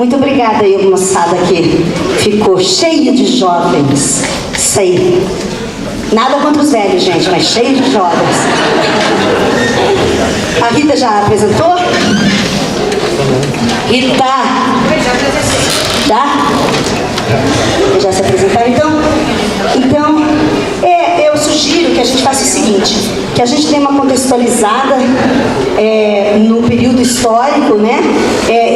Muito obrigada aí, moçada, que ficou cheio de jovens. Sei. Nada contra os velhos, gente, mas cheio de jovens. A Rita já apresentou? Rita! Já? Já se apresentaram? Então, eu sugiro que a gente faça o seguinte, que a gente dê uma contextualizada no período histórico, né?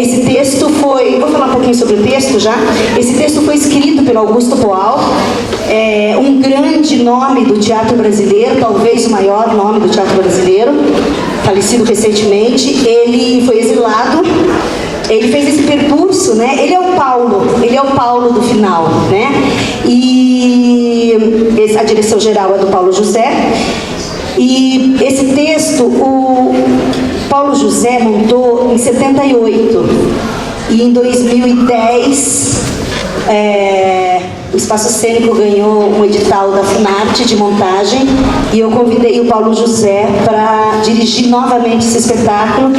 Esse texto foi, vou falar um pouquinho sobre o texto já, esse texto foi escrito pelo Augusto Boal, um grande nome do teatro brasileiro, talvez o maior nome do teatro brasileiro, falecido recentemente. Ele foi exilado, ele fez esse percurso, né? Ele é o Paulo do final, né? E a direção geral é do Paulo José. E esse texto, o Paulo José montou em 78. E em 2010, o Espaço Cênico ganhou um edital da Funarte de montagem e eu convidei o Paulo José para dirigir novamente esse espetáculo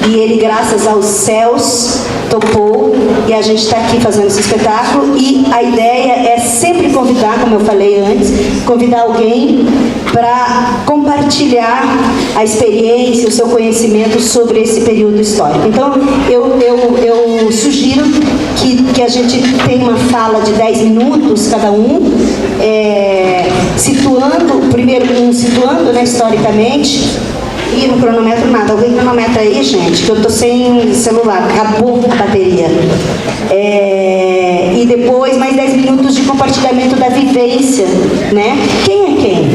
e ele, graças aos céus, topou e a gente está aqui fazendo esse espetáculo e a ideia é sempre convidar, como eu falei antes, convidar alguém para compartilhar a experiência, o seu conhecimento sobre esse período histórico. Então, eu sugiro que a gente tenha uma fala de 10 minutos cada um, situando, né, historicamente. E no cronômetro nada. Alguém cronometra aí, gente? Que eu tô sem celular, acabou a bateria. E depois mais 10 minutos de compartilhamento da vivência, né? Quem é quem?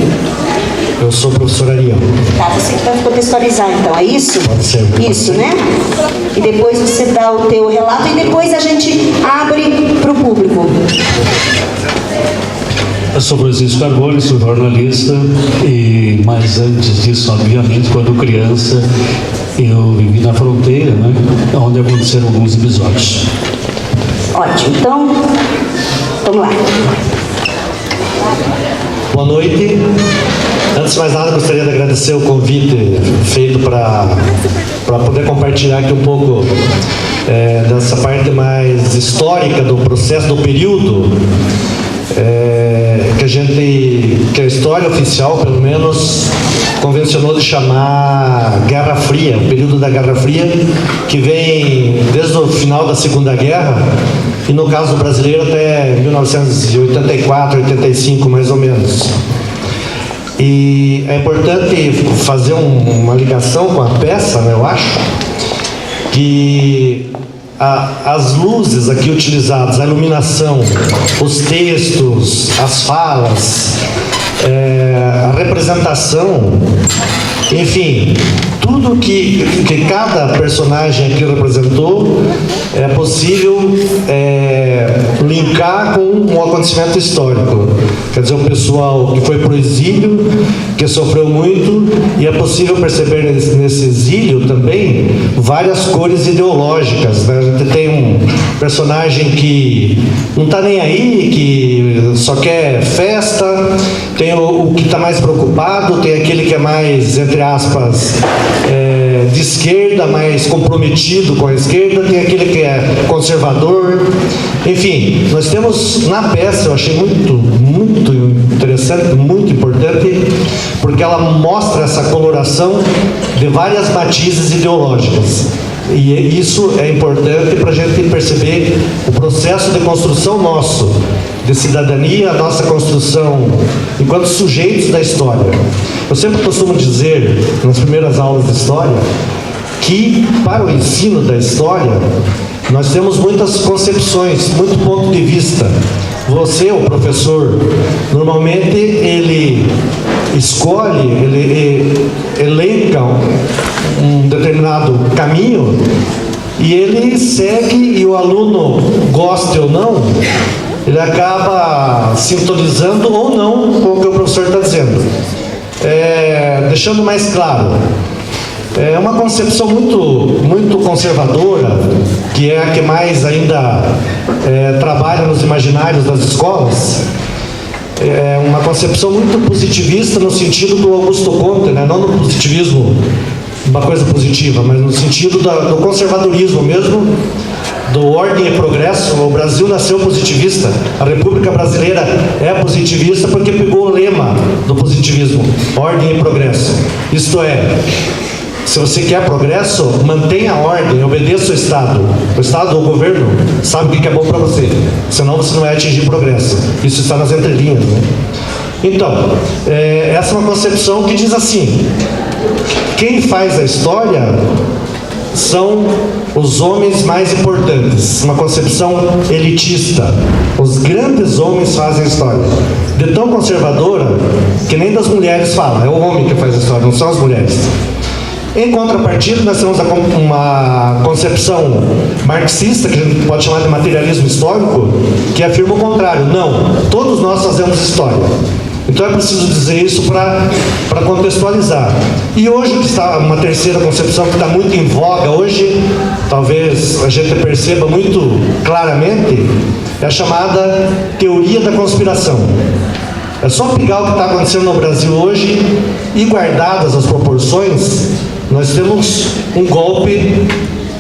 Eu sou o professor Ariel. Tá, você que vai contextualizar então, é isso? Pode ser. Isso, né? E depois você dá o teu relato e depois a gente abre para o público. Eu sou Francisco Carbone, sou jornalista, mas antes disso, obviamente, quando criança, eu vivi na fronteira, né, onde aconteceram alguns episódios. Ótimo, então, vamos lá. Boa noite. Antes de mais nada, gostaria de agradecer o convite feito para poder compartilhar aqui um pouco dessa parte mais histórica do processo, do período que a história oficial, pelo menos, convencionou de chamar Guerra Fria, o período da Guerra Fria, que vem desde o final da Segunda Guerra, e no caso brasileiro até 1984, 85, mais ou menos. E é importante fazer uma ligação com a peça, né, eu acho, que as luzes aqui utilizadas, a iluminação, os textos, as falas, a representação, enfim, tudo que cada personagem aqui representou é possível linkar com um acontecimento histórico. Quer dizer, o pessoal que foi para o exílio, que sofreu muito, e é possível perceber nesse exílio também várias cores ideológicas, né? A gente tem um personagem que não está nem aí, que só quer festa, tem o que está mais preocupado, tem aquele que é mais, entre aspas, de esquerda, mais comprometido com a esquerda, tem aquele que é conservador. Enfim, nós temos na peça, eu achei muito interessante, muito importante, porque ela mostra essa coloração de várias matizes ideológicas. E isso é importante para a gente perceber o processo de construção nosso, de cidadania, a nossa construção enquanto sujeitos da história. Eu sempre costumo dizer, nas primeiras aulas de história, que para o ensino da história, nós temos muitas concepções, muito ponto de vista. Você, o professor, normalmente ele escolhe, ele elenca um determinado caminho e ele segue, e o aluno, goste ou não, ele acaba sintonizando ou não com o que o professor está dizendo. Deixando mais claro, é uma concepção muito conservadora, que é a que mais ainda trabalha nos imaginários das escolas. É uma concepção muito positivista no sentido do Augusto Comte, né? Não no positivismo, uma coisa positiva, mas no sentido do conservadorismo mesmo, do Ordem e Progresso. O Brasil nasceu positivista, a República Brasileira é positivista porque pegou o lema do positivismo, Ordem e Progresso. Isto é, se você quer progresso, mantenha a ordem, obedeça o Estado. O Estado, o governo, sabe o que é bom para você, senão você não vai atingir progresso. Isso está nas entrelinhas, né? Então, essa é uma concepção que diz assim: quem faz a história são os homens mais importantes. Uma concepção elitista. Os grandes homens fazem a história. De tão conservadora que nem das mulheres fala. É o homem que faz a história, não são as mulheres. Em contrapartida, nós temos uma concepção marxista, que a gente pode chamar de materialismo histórico, que afirma o contrário. Não, todos nós fazemos história. Então é preciso dizer isso para contextualizar. E hoje, que está uma terceira concepção que está muito em voga hoje, talvez a gente perceba muito claramente, é a chamada teoria da conspiração. É só pegar o que está acontecendo no Brasil hoje e, guardadas as proporções, nós temos um golpe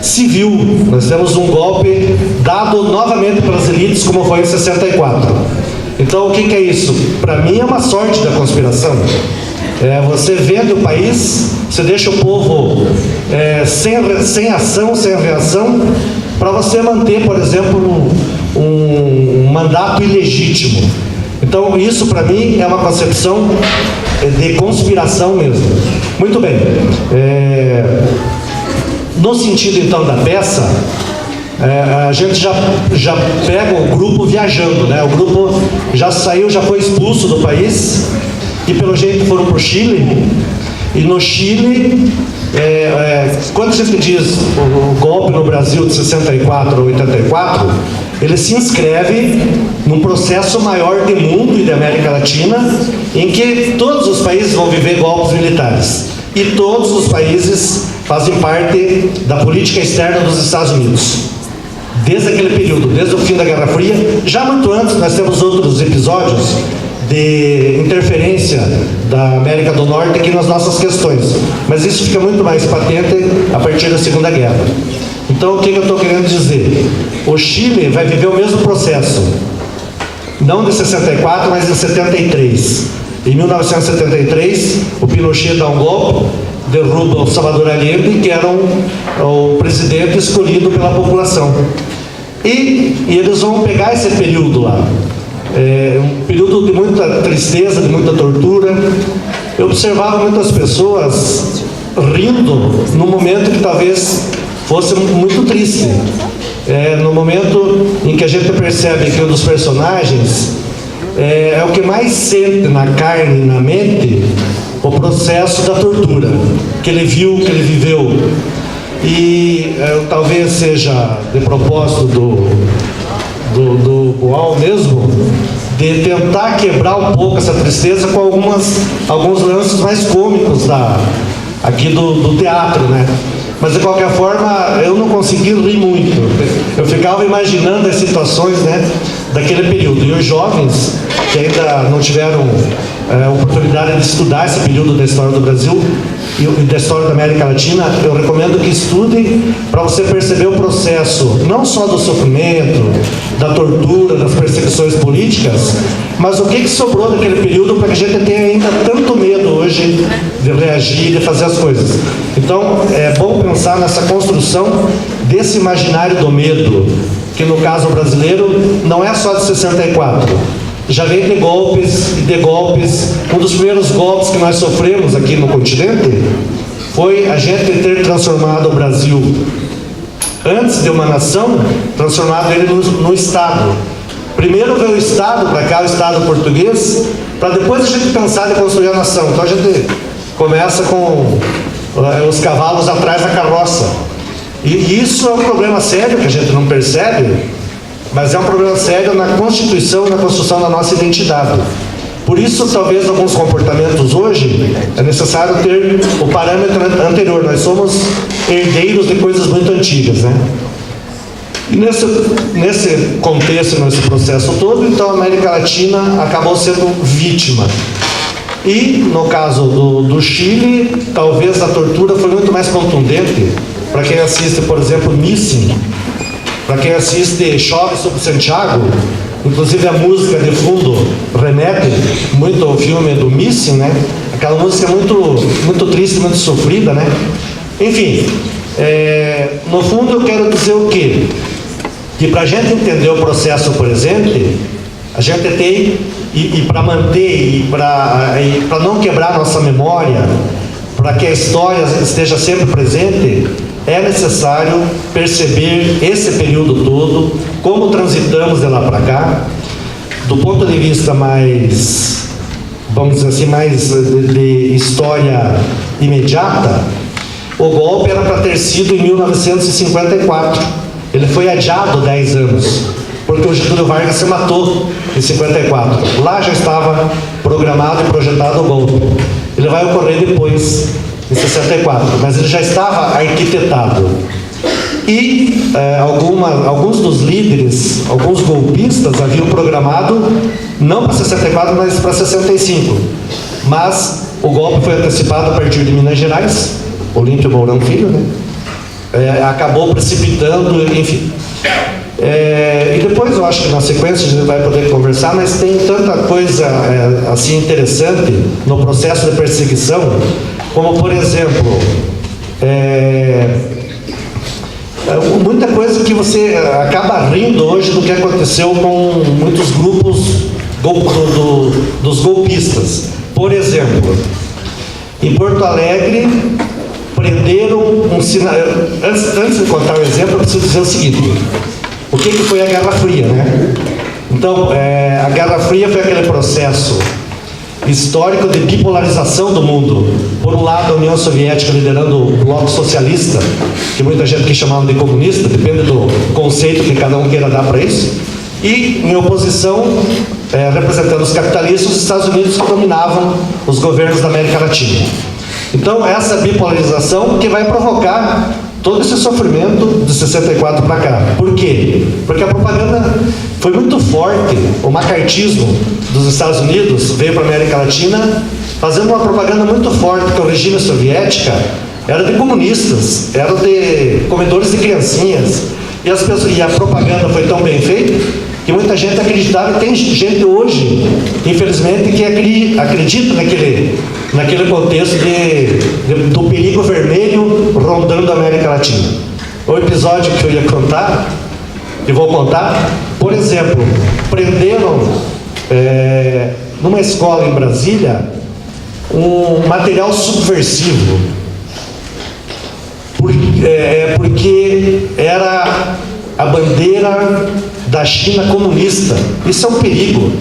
civil, nós temos um golpe dado novamente pelas elites, como foi em 64. Então, o que é isso? Para mim é uma sorte da conspiração. Você vende o país, você deixa o povo sem ação, sem reação, para você manter, por exemplo, um mandato ilegítimo. Então, isso para mim é uma concepção de conspiração mesmo. Muito bem. No sentido, então, da peça, a gente já pega o grupo viajando, né? O grupo já saiu, já foi expulso do país e pelo jeito foram para o Chile. E no Chile, quando a gente diz o golpe no Brasil de 64 ou 84, ele se inscreve num processo maior de mundo e de América Latina, em que todos os países vão viver golpes militares. E todos os países fazem parte da política externa dos Estados Unidos. Desde aquele período, desde o fim da Guerra Fria, já muito antes, nós temos outros episódios de interferência da América do Norte aqui nas nossas questões. Mas isso fica muito mais patente a partir da Segunda Guerra. Então, o que eu estou querendo dizer? O Chile vai viver o mesmo processo, não de 64, mas de 73. Em 1973, o Pinochet dá um golpe, derruba o Salvador Allende, que era o presidente escolhido pela população. E eles vão pegar esse período lá. Um período de muita tristeza, de muita tortura. Eu observava muitas pessoas rindo num momento que talvez fosse muito triste. No momento em que a gente percebe que um dos personagens é o que mais sente na carne e na mente o processo da tortura, que ele viu, que ele viveu. E talvez seja de propósito do Boal mesmo, de tentar quebrar um pouco essa tristeza com alguns lances mais cômicos aqui do teatro, né? Mas de qualquer forma, eu não consegui rir muito. Eu ficava imaginando as situações, né, daquele período. E os jovens que ainda não tiveram oportunidade de estudar esse período da história do Brasil e da história da América Latina, eu recomendo que estudem para você perceber o processo, não só do sofrimento, da tortura, das perseguições políticas, mas o que sobrou daquele período para que a gente tenha ainda tanto medo hoje de reagir, de fazer as coisas. Então, é bom pensar nessa construção desse imaginário do medo, que no caso brasileiro não é só de 64. Já vem de golpes e de golpes. Um dos primeiros golpes que nós sofremos aqui no continente foi a gente ter transformado o Brasil, antes de uma nação, transformado ele no Estado. Primeiro veio o Estado para cá, o Estado português, para depois a gente pensar em construir a nação. Então a gente começa com os cavalos atrás da carroça. E isso é um problema sério que a gente não percebe, mas é um problema sério na constituição e na construção da nossa identidade. Por isso, talvez, alguns comportamentos hoje, é necessário ter o parâmetro anterior. Nós somos herdeiros de coisas muito antigas, né? E nesse contexto, nesse processo todo, então a América Latina acabou sendo vítima. E, no caso do Chile, talvez a tortura foi muito mais contundente. Para quem assiste, por exemplo, Missing, Para quem assiste Chove sobre Santiago, inclusive a música de fundo remete muito ao filme do Missing, né? Aquela música muito triste, muito sofrida, né? Enfim, no fundo eu quero dizer o quê? Que para a gente entender o processo presente, a gente tem, e para manter, e para não quebrar nossa memória, para que a história esteja sempre presente, é necessário perceber esse período todo, como transitamos de lá para cá, do ponto de vista mais, vamos dizer assim, mais de história imediata. O golpe era para ter sido em 1954. Ele foi adiado 10 anos, porque o Getúlio Vargas se matou em 54. Lá já estava programado e projetado o golpe. Ele vai ocorrer depois, em 64, mas ele já estava arquitetado. E alguns dos líderes, alguns golpistas haviam programado, não para 64, mas para 65. Mas o golpe foi antecipado a partir de Minas Gerais, Olímpio Mourão Filho, né? Acabou precipitando, enfim. E depois eu acho que na sequência a gente vai poder conversar, mas tem tanta coisa assim interessante no processo de perseguição, como por exemplo, muita coisa que você acaba rindo hoje do que aconteceu com muitos grupos dos golpistas. Por exemplo, em Porto Alegre, prenderam um sinal. Antes de contar o exemplo, eu preciso dizer o seguinte: o que foi a Guerra Fria, né? Então, a Guerra Fria foi aquele processo histórico de bipolarização do mundo. Por um lado, a União Soviética liderando o bloco socialista, que muita gente que chamava de comunista, depende do conceito que cada um queira dar para isso, e em oposição, representando os capitalistas, os Estados Unidos que dominavam os governos da América Latina. Então, essa bipolarização que vai provocar todo esse sofrimento de 64 para cá. Por quê? Porque a propaganda foi muito forte. O macartismo dos Estados Unidos veio para a América Latina fazendo uma propaganda muito forte, que o regime soviético era de comunistas, era de comedores de criancinhas. E a propaganda foi tão bem feita que muita gente acreditava, e tem gente hoje, infelizmente, que acredita naquele contexto do perigo vermelho rondando a América Latina. O episódio que eu ia contar, que vou contar, por exemplo, prenderam numa escola em Brasília um material subversivo, porque era a bandeira da China comunista. Isso é um perigo.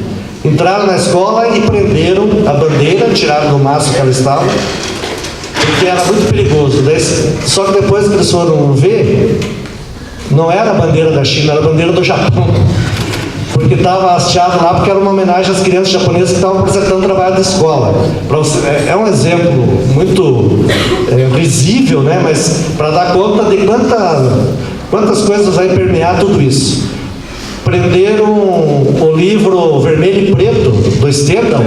Entraram na escola e prenderam a bandeira, tiraram do maço que ela estava, porque era muito perigoso. Só que depois que eles foram ver, não era a bandeira da China, era a bandeira do Japão, porque estava hasteado lá, porque era uma homenagem às crianças japonesas que estavam apresentando trabalho de escola. É um exemplo muito risível, né? Mas para dar conta de quantas coisas vai permear tudo isso. Prenderam o livro Vermelho e Preto do Stendhal,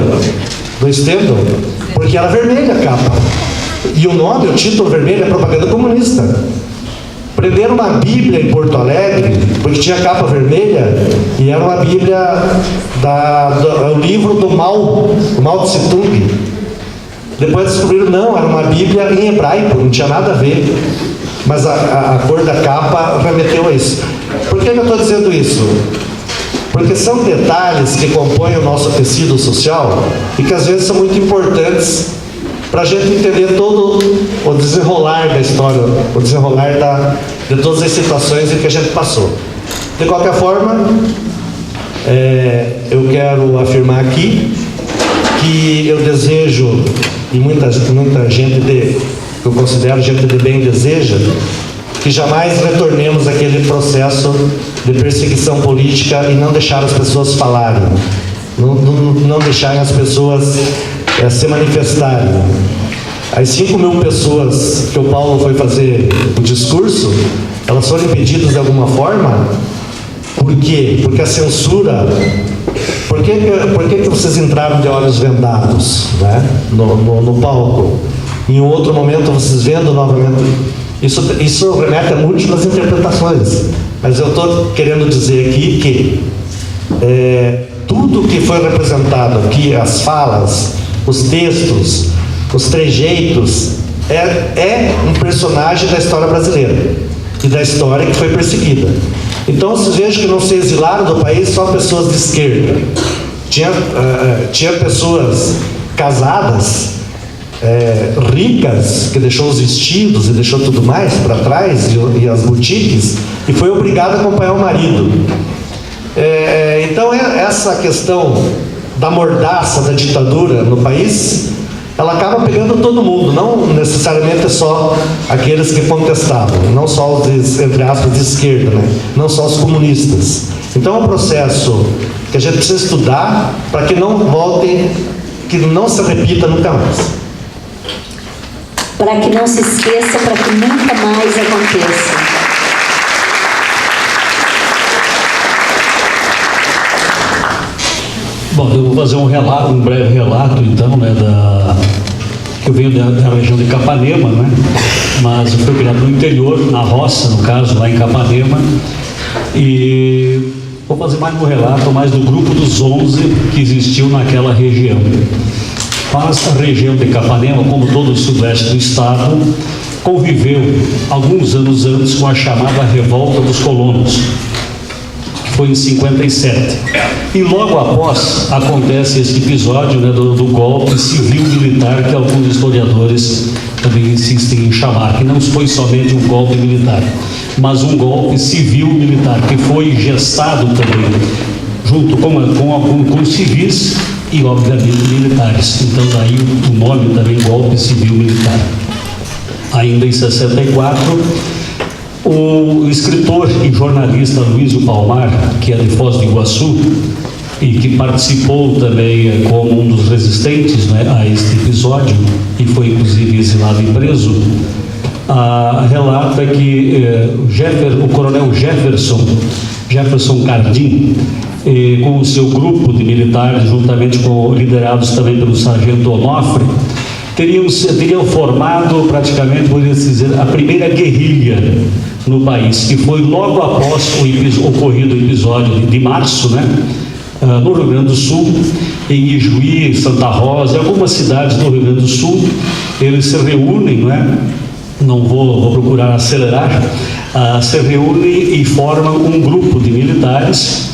porque era vermelha a capa. E o título vermelho é propaganda comunista. Prenderam uma Bíblia em Porto Alegre, porque tinha capa vermelha, e era uma Bíblia o livro do Mao Tse Tung. Depois descobriram, não, era uma Bíblia em hebraico, não tinha nada a ver. Mas a cor da capa remeteu a isso. Por que eu estou dizendo isso? Porque são detalhes que compõem o nosso tecido social e que às vezes são muito importantes para a gente entender todo o desenrolar da história, o desenrolar de todas as situações em que a gente passou. De qualquer forma, eu quero afirmar aqui que eu desejo, e muita gente que eu considero gente de bem deseja, que jamais retornemos àquele processo de perseguição política e não deixar as pessoas falarem, não deixarem as pessoas se manifestarem. As 5.000 pessoas que o Paulo foi fazer o discurso, elas foram impedidas de alguma forma. Por quê? Porque a censura... Por que vocês entraram de olhos vendados, né? no palco? Em outro momento vocês vendo novamente... Isso remete a múltiplas interpretações. Mas eu estou querendo dizer aqui que tudo que foi representado aqui, as falas, os textos, os trejeitos, é um personagem da história brasileira e da história que foi perseguida. Então vocês vejam que não se exilaram do país só pessoas de esquerda. Tinha pessoas casadas, ricas, que deixou os vestidos e deixou tudo mais para trás, e as boutiques, e foi obrigada a acompanhar o marido. Então essa questão da mordaça da ditadura no país, ela acaba pegando todo mundo, não necessariamente só aqueles que contestavam, não só os, entre aspas, de esquerda, né? Não só os comunistas. Então é um processo que a gente precisa estudar para que não volte, que não se repita nunca mais. Para que não se esqueça, para que nunca mais aconteça. Bom, eu vou fazer um breve relato, então, né, eu venho da região de Capanema, né, mas eu fui criado no interior, na roça, no caso, lá em Capanema, e vou fazer mais um relato, mais do grupo dos 11 que existiu naquela região. Mas a região de Capanema, como todo o sudoeste do estado, conviveu alguns anos antes com a chamada Revolta dos Colonos, foi em 57. E logo após acontece esse episódio, né, do golpe civil-militar, que alguns historiadores também insistem em chamar, que não foi somente um golpe militar, mas um golpe civil-militar, que foi gestado também, junto com civis e, obviamente, militares. Então, daí o nome também, golpe civil-militar. Ainda em 64, o escritor e jornalista Luísio Palmar, que é de Foz do Iguaçu, e que participou também como um dos resistentes, né, a este episódio, e foi inclusive exilado e preso, relata que o coronel Jefferson Cardim, com o seu grupo de militares, juntamente liderados também pelo sargento Onofre, teriam formado praticamente, poderia dizer, a primeira guerrilha no país, que foi logo após o ocorrido episódio de março, né, no Rio Grande do Sul, em Ijuí, Santa Rosa, em algumas cidades do Rio Grande do Sul. Eles se reúnem, né, não vou procurar acelerar, se reúnem e formam um grupo de militares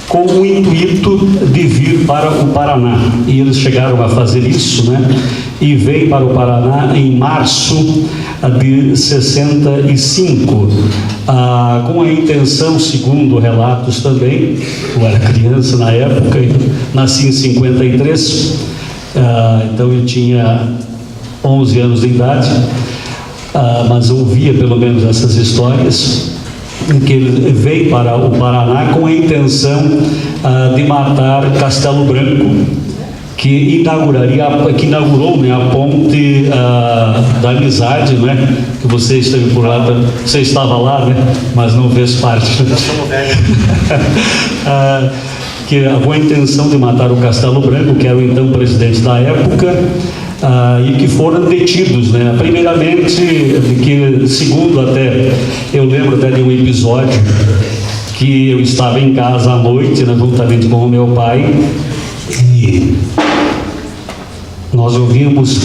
com o intuito de vir para o Paraná. E eles chegaram a fazer isso, né? E vêm para o Paraná em março de 65, com a intenção, segundo relatos também, eu era criança na época, nasci em 53, então eu tinha 11 anos de idade, mas eu ouvia pelo menos essas histórias, em que ele veio para o Paraná com a intenção de matar Castelo Branco, que inaugurou, né, a ponte da amizade, né, que você esteve por lá, você estava lá, né, mas não fez parte. Que com a intenção de matar o Castelo Branco, que era o então presidente da época, e que foram detidos, né? Primeiramente, que segundo até, eu lembro até de um episódio que eu estava em casa à noite, né, juntamente com o meu pai, e nós ouvimos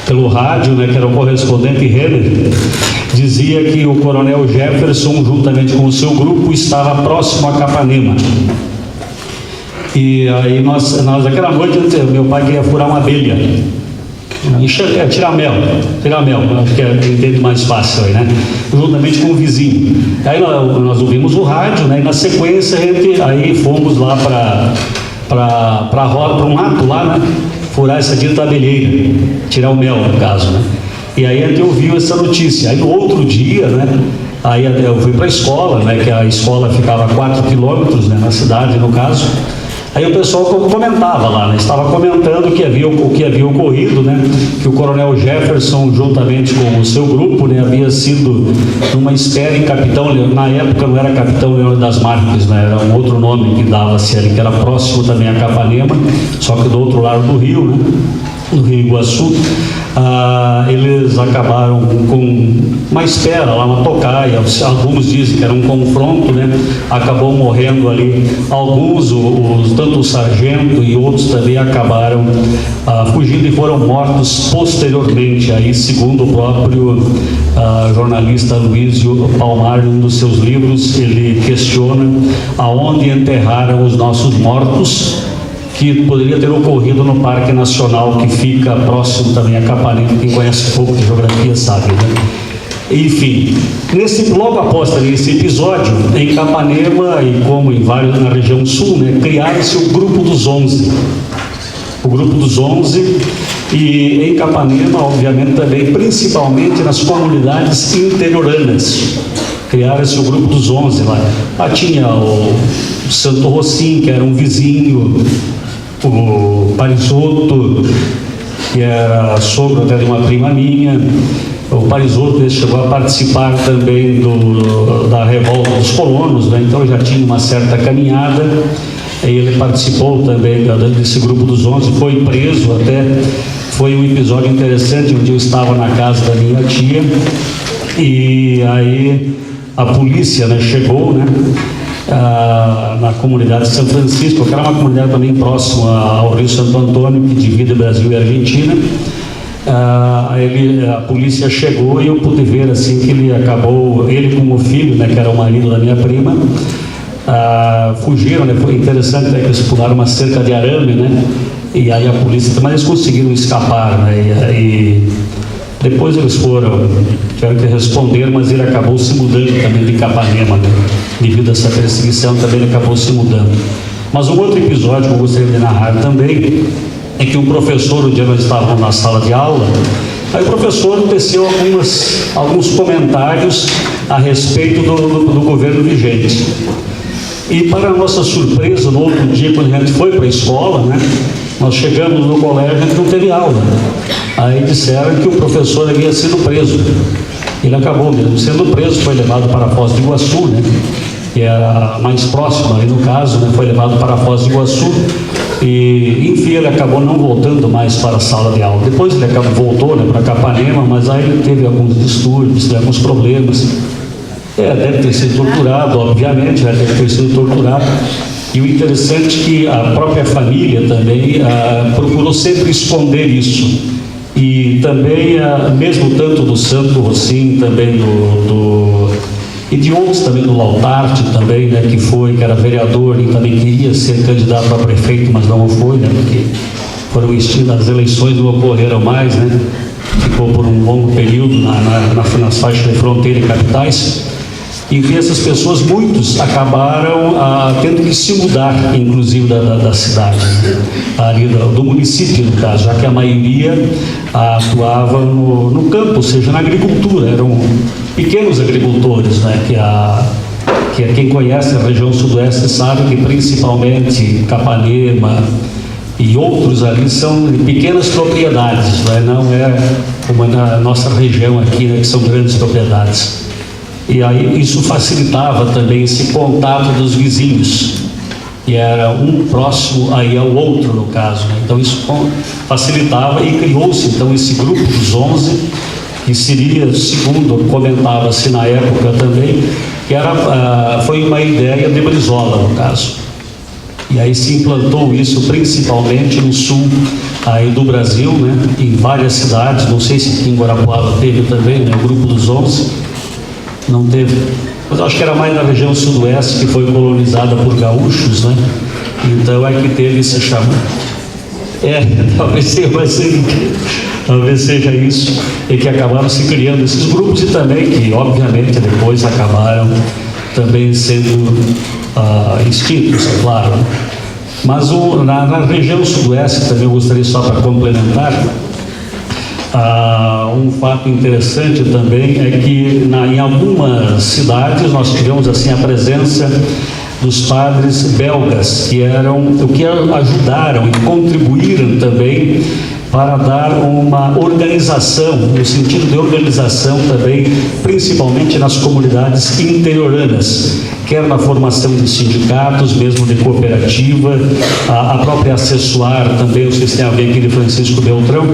pelo rádio, né, que era o correspondente Renner, dizia que o coronel Jefferson, juntamente com o seu grupo, estava próximo a Capanema. E aí nós aquela noite, meu pai queria furar uma abelha, tirar mel, acho que entende mais fácil aí, né? Juntamente com o vizinho. Aí nós ouvimos o rádio, né? E na sequência aí fomos lá para um mato lá, né? Furar essa dita abelheira, tirar o mel, no caso, né? E aí a gente ouviu essa notícia. Aí no outro dia, né? Aí eu fui para a escola, né? Que a escola ficava a 4 quilômetros, né? Na cidade, no caso. Aí o pessoal comentava lá, né? Estava comentando o que havia ocorrido, né? Que o coronel Jefferson, juntamente com o seu grupo, né, havia sido numa espera em Capitão Leão. Na época não era Capitão Leão das Marques, né? Era um outro nome que dava-se ali, que era próximo também a Capanema, só que do outro lado do rio, né? no Rio Iguaçu, eles acabaram com uma espera lá na tocaia. Alguns dizem que era um confronto, né? Acabou morrendo ali alguns, tanto o sargento e outros também acabaram fugindo e foram mortos posteriormente. Aí, segundo o próprio jornalista Luísio Palmar, em um dos seus livros, ele questiona aonde enterraram os nossos mortos, que poderia ter ocorrido no Parque Nacional, que fica próximo também a Capanema. Quem conhece um pouco de geografia sabe, né? Enfim, logo após também esse episódio, em Capanema e como em vários na região sul, né, criaram-se o Grupo dos 11. O Grupo dos 11, e em Capanema, obviamente, também, principalmente nas comunidades interioranas. Criaram-se o Grupo dos 11 lá. Lá tinha o Santo Rocim, que era um vizinho, o Parisotto, que era sogro até de uma prima minha. O Parisotto chegou a participar também da revolta dos colonos, né? Então já tinha uma certa caminhada. Ele participou também desse Grupo dos 11, foi preso até. Foi um episódio interessante, onde eu estava na casa da minha tia, e aí a polícia, né, chegou, né, na comunidade de São Francisco, que era uma comunidade também próxima ao Rio Santo Antônio, que divide Brasil e Argentina. A polícia chegou e eu pude ver assim que ele acabou, ele com o filho, né, que era o marido da minha prima, fugiram, né? Foi interessante, né, que eles pularam uma cerca de arame, né? E aí a polícia, mas eles conseguiram escapar, né? E depois eles tiveram que responder, mas ele acabou se mudando também de Capanema, né? Devido a essa perseguição também ele acabou se mudando. Mas um outro episódio que eu gostaria de narrar também é que um professor, um dia nós estávamos na sala de aula, aí o professor teceu alguns comentários a respeito do governo vigente. E para nossa surpresa, no outro dia, quando a gente foi para a escola, né, nós chegamos no colégio, a gente não teve aula. Aí disseram que o professor havia sido preso. Ele acabou mesmo sendo preso, foi levado para a Foz do Iguaçu, né, que era mais próximo ali no caso, né, foi levado para a Foz do Iguaçu. E enfim, ele acabou não voltando mais para a sala de aula. Depois ele voltou, né, para Capanema, mas aí ele teve alguns distúrbios, teve alguns problemas. Deve ter sido torturado, obviamente, deve ter sido torturado. E o interessante é que a própria família também procurou sempre esconder isso. E também, mesmo tanto do Santo Rocim, também e de outros também, do Lautarte também, né, que era vereador e também queria ser candidato a prefeito, mas não foi, né, porque as eleições não ocorreram mais, né, ficou por um longo período nas faixas de fronteira e capitais. E que essas pessoas, muitos, acabaram tendo que se mudar, inclusive, da cidade, ali do município, no caso, já que a maioria atuava no campo, ou seja, na agricultura, eram pequenos agricultores, né, que quem conhece a região sudoeste sabe que principalmente Capanema e outros ali são pequenas propriedades, né, não é como na nossa região aqui, né, que são grandes propriedades. E aí isso facilitava também esse contato dos vizinhos, e era um próximo aí ao outro, no caso, né? Então isso facilitava e criou-se então esse Grupo dos 11, que seria, segundo comentava-se na época também, que foi uma ideia de Brizola, no caso. E aí se implantou isso principalmente no sul aí do Brasil, né? Em várias cidades, não sei se aqui em Guarapuava teve também, né? O Grupo dos 11. Não teve, mas acho que era mais na região sudoeste, que foi colonizada por gaúchos, né? Então é que teve esse chamado. Talvez seja isso, e que acabaram se criando esses grupos, e também que, obviamente, depois acabaram também sendo extintos, é claro. Mas na região sudoeste, também eu gostaria só para complementar, um fato interessante também é que em algumas cidades nós tivemos assim a presença dos padres belgas, que ajudaram e contribuíram também para dar uma organização, no sentido de organização também, principalmente nas comunidades interioranas. quer na formação de sindicatos, mesmo de cooperativa, a própria Assessoar também, não sei se tem alguém aqui de Francisco Beltrão,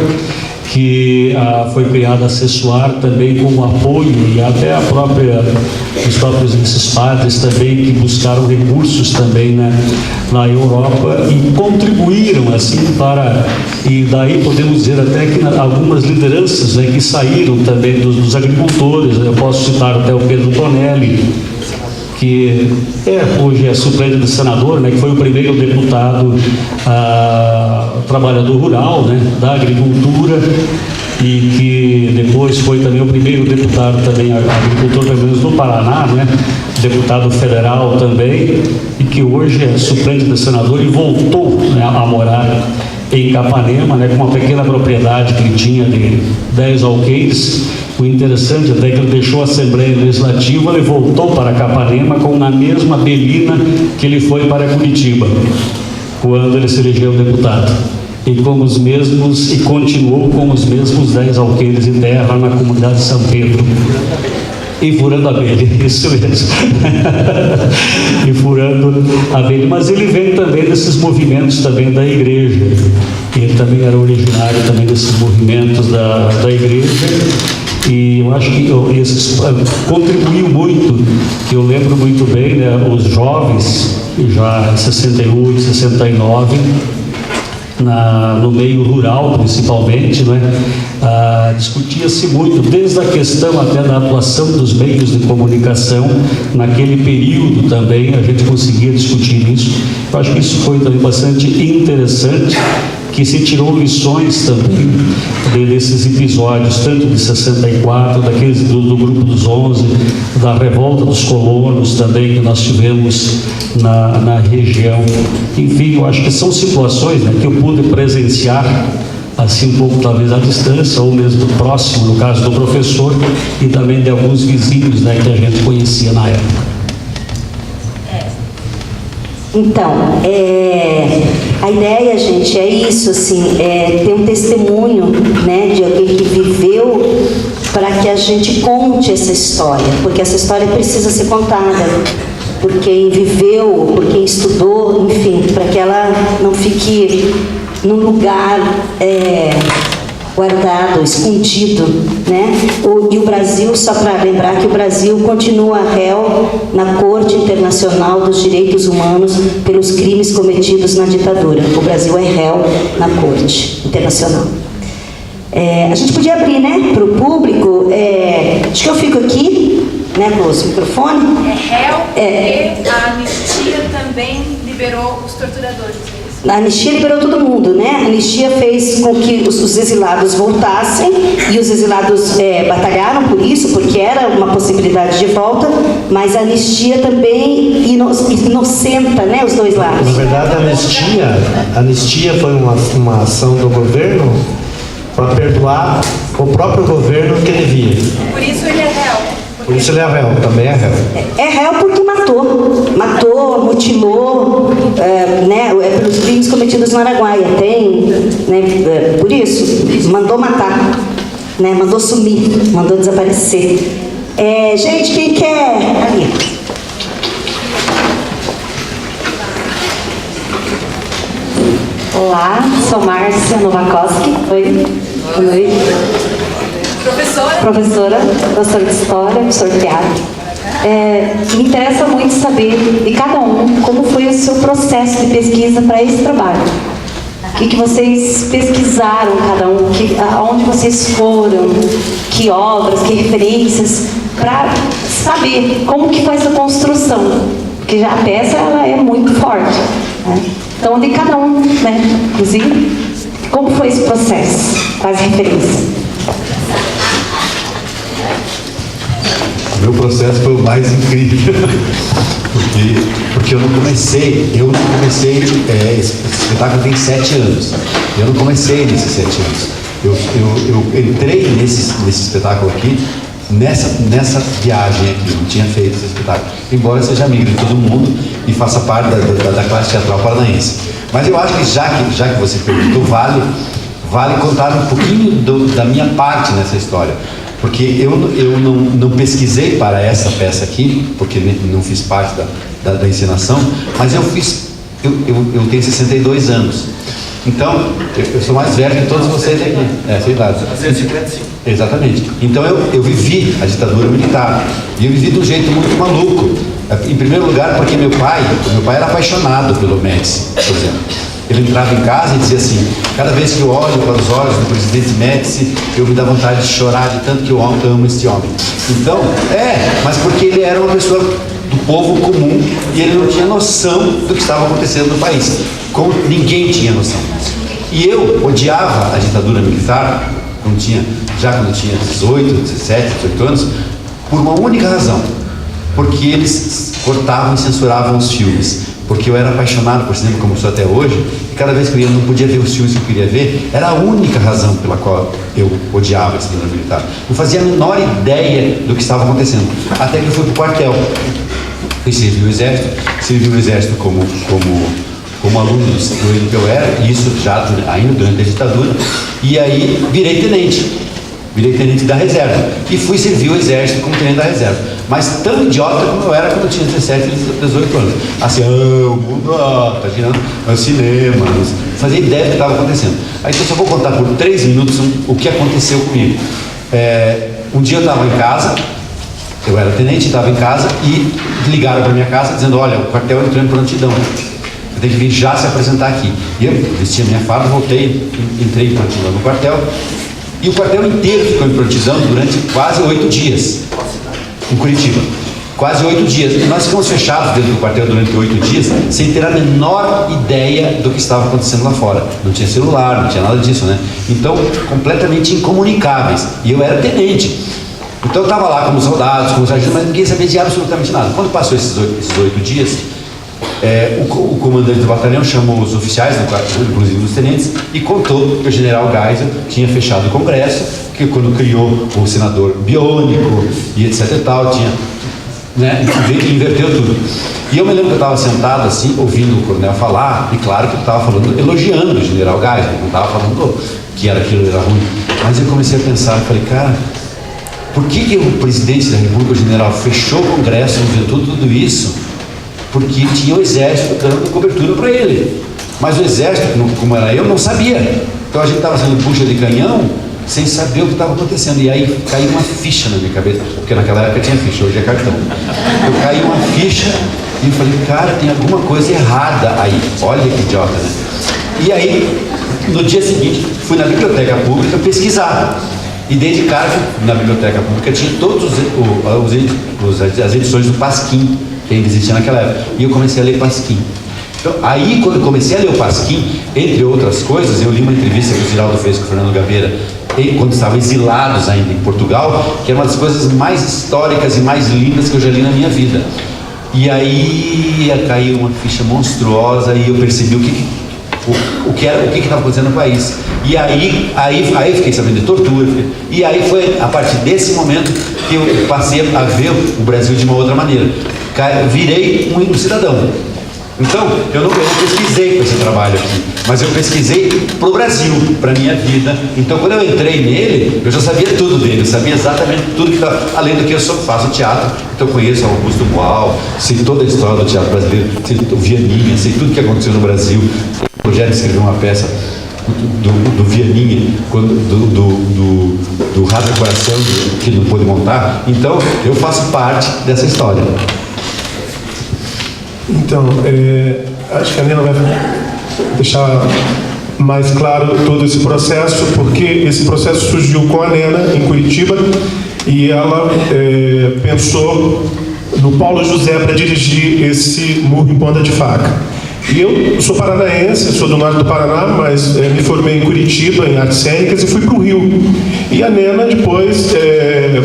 que foi criada a Assessoar também com o apoio e até os próprios esses padres também que buscaram recursos também na Europa e contribuíram assim e daí podemos dizer até que algumas lideranças, né, que saíram também dos agricultores. Eu posso citar até o Pedro Tonelli, que hoje é suplente de senador, né, que foi o primeiro deputado trabalhador rural, né, da agricultura, e que depois foi também o primeiro deputado também agricultor, pelo menos no Paraná, né, deputado federal também, e que hoje é suplente de senador e voltou, né, a morar em Capanema, né, com uma pequena propriedade que ele tinha de 10 alqueires. O interessante é que ele deixou a Assembleia Legislativa, ele voltou para Capanema com a mesma belina que ele foi para Curitiba, quando ele se elegeu deputado. E continuou com os mesmos 10 alqueires de terra na comunidade de São Pedro. E furando a abelha, isso mesmo. E furando a abelha. Mas ele vem também desses movimentos também da igreja. Ele também era originário também desses movimentos da igreja. E eu acho que esses contribuiu muito. Eu lembro muito bem, né, os jovens, já em 68, 69, no meio rural principalmente, né, discutia-se muito, desde a questão até da atuação dos meios de comunicação, naquele período também a gente conseguia discutir isso. Eu acho que isso foi também bastante interessante, que se tirou lições também desses episódios, tanto de 64, daqueles do Grupo dos 11, da revolta dos colonos também que nós tivemos na região. Enfim, eu acho que são situações, né, que eu pude presenciar assim um pouco talvez à distância, ou mesmo próximo, no caso do professor, e também de alguns vizinhos, né, que a gente conhecia na época. Então, a ideia, gente, é isso, assim, ter um testemunho, né, de alguém que viveu, para que a gente conte essa história, porque essa história precisa ser contada por quem viveu, por quem estudou, enfim, para que ela não fique num lugar guardado, escondido, né? E o Brasil, só para lembrar que o Brasil continua réu na Corte Internacional dos Direitos Humanos pelos crimes cometidos na ditadura. O Brasil é réu na Corte Internacional. A gente podia abrir, né, para o público. Acho que eu fico aqui, né, com o microfone. É réu porque a anistia também liberou os torturadores. A anistia liberou todo mundo, né? A anistia fez com que os exilados voltassem, e os exilados batalharam por isso, porque era uma possibilidade de volta, mas a anistia também inocenta, né, os dois lados. Na verdade, a anistia foi uma ação do governo para perdoar o próprio governo que devia. Por isso ele é réu. Por isso ele é réu, também é réu. É réu porque matou, mutilou, né, pelos crimes cometidos no Araguaia, né, por isso, mandou matar, né, mandou sumir, mandou desaparecer. Gente, quem quer? Ali. Olá, sou Márcia Novakoski. Oi. Boa noite. Professora de História, professor de Teatro. Me interessa muito saber de cada um como foi o seu processo de pesquisa para esse trabalho. O que vocês pesquisaram, cada um, aonde vocês foram, que obras, que referências, para saber como que foi essa construção. Porque já a peça ela é muito forte, né? Então, de cada um, né, inclusive, como foi esse processo? Quais referências? O meu processo foi o mais incrível, porque eu não comecei, esse espetáculo tem 7 anos, eu não comecei nesses 7 anos, eu entrei nesse espetáculo aqui, nessa viagem aqui, não tinha feito esse espetáculo, embora seja amigo de todo mundo e faça parte da classe teatral paranaense. Mas eu acho que já que você perguntou, vale contar um pouquinho da minha parte nessa história. Porque eu não pesquisei para essa peça aqui, porque não fiz parte da encenação, mas eu tenho 62 anos. Então, eu sou mais velho que todos vocês aqui. Essa idade. 255. Exatamente. Então, eu vivi a ditadura militar. E eu vivi de um jeito muito maluco. Em primeiro lugar, porque meu pai era apaixonado pelo Médici, por exemplo. Ele entrava em casa e dizia assim: cada vez que eu olho para os olhos do presidente Médici, eu me dá vontade de chorar de tanto que eu amo este homem. Então, mas porque ele era uma pessoa do povo comum e ele não tinha noção do que estava acontecendo no país, como ninguém tinha noção. E eu odiava a ditadura militar, quando eu tinha 18, 17, 18 anos, por uma única razão: porque eles cortavam e censuravam os filmes. Porque eu era apaixonado por cinema, como sou até hoje, e cada vez que eu não podia ver os filmes que eu queria ver, era a única razão pela qual eu odiava a ditadura militar. Não fazia a menor ideia do que estava acontecendo. Até que eu fui para o quartel. Fui servir o exército como aluno do INPEUER, isso já ainda durante a ditadura, e aí virei tenente da reserva, e fui servir o exército como tenente da reserva, mas tão idiota como eu era quando eu tinha 17, 18 anos, assim, o mundo tá girando, é o cinema, não fazia ideia do que estava acontecendo. Aí então só vou contar por 3 minutos o que aconteceu comigo. Um dia eu estava em casa, eu era tenente, estava em casa, e ligaram para minha casa dizendo: olha, o quartel entrou em prontidão, eu tenho que vir já se apresentar aqui. E eu vesti a minha farda, voltei, entrei em prontidão no quartel, e o quartel inteiro ficou em prontidão durante quase 8 dias, em Curitiba. Quase 8 dias. E nós ficamos fechados dentro do quartel durante 8 dias, sem ter a menor ideia do que estava acontecendo lá fora. Não tinha celular, não tinha nada disso, né? Então, completamente incomunicáveis. E eu era tenente. Então eu estava lá como soldados, como sargentos, mas ninguém sabia de absolutamente nada. Quando passou esses 8 dias, o comandante do batalhão chamou os oficiais do quartel, inclusive os tenentes, e contou que o general Geisel tinha fechado o Congresso, que quando criou o senador biônico e etc e tal, tinha, inverteu tudo. E eu me lembro que eu estava sentado assim, ouvindo o coronel falar, e claro que eu estava falando, elogiando o general Geisel, não estava falando que aquilo era ruim. Mas eu comecei a pensar, falei, cara, por que o presidente da República, o general, fechou o Congresso, inventou tudo isso? Porque tinha o exército dando cobertura para ele. Mas o exército, como era eu, não sabia. Então a gente estava sendo bucha de canhão sem saber o que estava acontecendo. E aí caiu uma ficha na minha cabeça, porque naquela época tinha ficha, hoje é cartão. Eu caí uma ficha e eu falei, cara, tem alguma coisa errada aí. Olha que idiota, né? E aí, no dia seguinte, fui na biblioteca pública pesquisar. E dei de cara, na biblioteca pública, tinha todas as edições do Pasquim, que ainda existia naquela época. E eu comecei a ler Pasquim. Então, aí, quando eu comecei a ler o Pasquim, entre outras coisas, eu li uma entrevista que o Ziraldo fez com o Fernando Gabeira, quando estavam exilados ainda em Portugal, que é uma das coisas mais históricas e mais lindas que eu já li na minha vida. E aí caiu uma ficha monstruosa e eu percebi o que estava acontecendo no país. E aí eu fiquei sabendo de tortura. E aí foi a partir desse momento que eu passei a ver o Brasil de uma outra maneira. Virei um cidadão. Então, eu não pesquisei para esse trabalho aqui, mas eu pesquisei para o Brasil, para a minha vida. Então, quando eu entrei nele, eu já sabia tudo dele, eu sabia exatamente tudo que estava, além do que eu só faço teatro. Então, eu conheço Augusto Boal, sei toda a história do teatro brasileiro, sei o Vianinha, sei tudo que aconteceu no Brasil. O projeto de escrever uma peça do Vianinha, do Rádio Coração, que ele não pôde montar. Então, eu faço parte dessa história. Então, acho que a Nena vai deixar mais claro todo esse processo, porque esse processo surgiu com a Nena em Curitiba e ela pensou no Paulo José para dirigir esse Murro em Ponta de Faca. E eu sou paranaense, sou do norte do Paraná, mas me formei em Curitiba, em artes cênicas, e fui para o Rio. E a Nena depois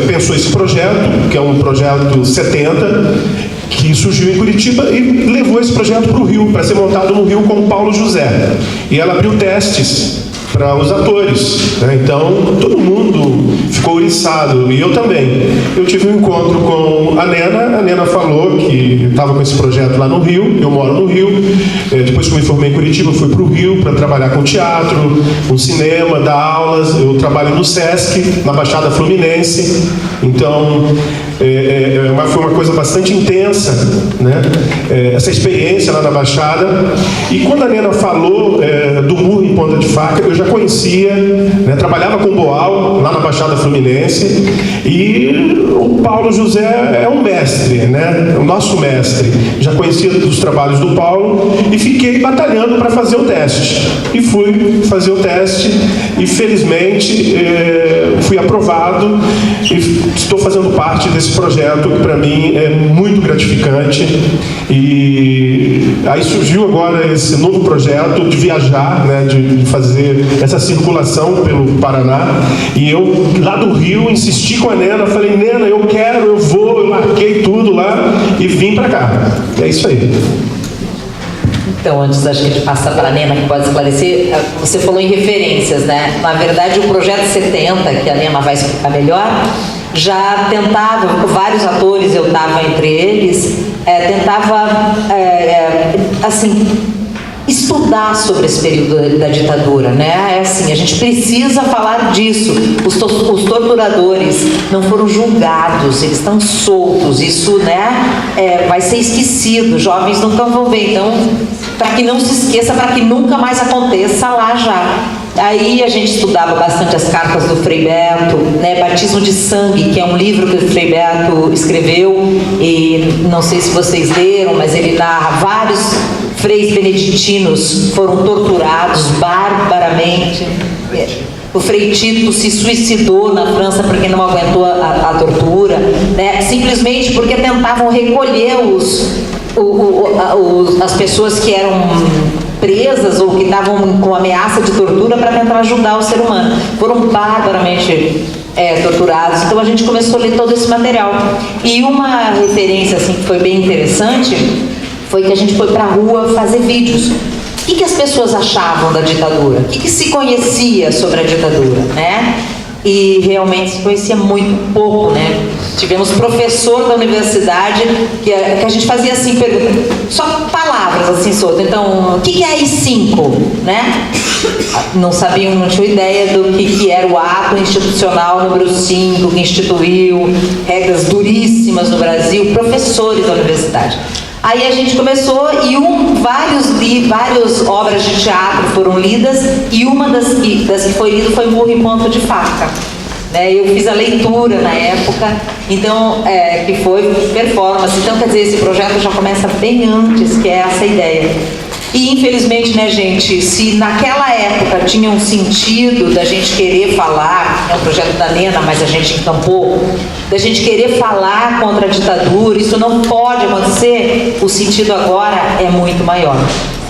pensou esse projeto, que é um projeto 70, que surgiu em Curitiba, e levou esse projeto para o Rio, para ser montado no Rio com o Paulo José. E ela abriu testes para os atores, né? Então todo mundo ficou oriçado, e eu também. Eu tive um encontro com a Nena falou que estava com esse projeto lá no Rio, eu moro no Rio, depois que eu me formei em Curitiba, fui para o Rio para trabalhar com teatro, com cinema, dar aulas. Eu trabalho no Sesc, na Baixada Fluminense, então foi uma coisa bastante intensa, né? Essa experiência lá na Baixada. E quando a Nena falou do Murro em Ponta de Faca, eu já conhecia, né? Trabalhava com Boal lá na Baixada Fluminense, e o Paulo José é um mestre, né? O nosso mestre. Já conhecia dos trabalhos do Paulo e fiquei batalhando para fazer o teste. E fui fazer o teste e felizmente fui aprovado e estou fazendo parte desse projeto que para mim é muito gratificante. E aí surgiu agora esse novo projeto de viajar, né, de fazer essa circulação pelo Paraná. E eu, lá do Rio, insisti com a Nena, falei, Nena, eu quero, eu vou, eu marquei tudo lá e vim para cá. É isso aí. Então, antes acho que de passar para a Nena, que pode esclarecer, você falou em referências, né? Na verdade, o Projeto 70, que a Nena vai explicar melhor, já tentava, vários atores, eu estava entre eles, tentava, assim, estudar sobre esse período da ditadura, né? É assim, a gente precisa falar disso. Os torturadores não foram julgados, eles estão soltos. Isso, né, vai ser esquecido. Jovens nunca vão ver. Então, para que não se esqueça, para que nunca mais aconteça lá já. Aí a gente estudava bastante as cartas do Frei Beto, né? Batismo de Sangue, que é um livro que o Frei Beto escreveu, e não sei se vocês leram, mas ele narra vários freis beneditinos foram torturados barbaramente. O Frei Tito se suicidou na França porque não aguentou a tortura, né? Simplesmente porque tentavam recolher as pessoas que eram presas ou que estavam com ameaça de tortura para tentar ajudar o ser humano. Foram barbaramente torturados. Então a gente começou a ler todo esse material. E uma referência assim, que foi bem interessante foi que a gente foi para a rua fazer vídeos. O que as pessoas achavam da ditadura? O que se conhecia sobre a ditadura, né? E realmente se conhecia muito pouco, né? Tivemos professor da universidade que a gente fazia assim, pergunta, só palavras assim soltas. Então, o que é AI-5, né? Não sabiam, não tinham ideia do que era o ato institucional número 5, que instituiu regras duríssimas no Brasil, professores da universidade. Aí a gente começou e várias obras de teatro foram lidas, e uma das que foi lida foi Murro em Ponta de Faca. Né? Eu fiz a leitura na época, então, que foi performance. Então, quer dizer, esse projeto já começa bem antes, que é essa ideia. E, infelizmente, né, gente, se naquela época tinha um sentido da gente querer falar, é um projeto da Nena, mas a gente encampou, da gente querer falar contra a ditadura, isso não pode acontecer, o sentido agora é muito maior,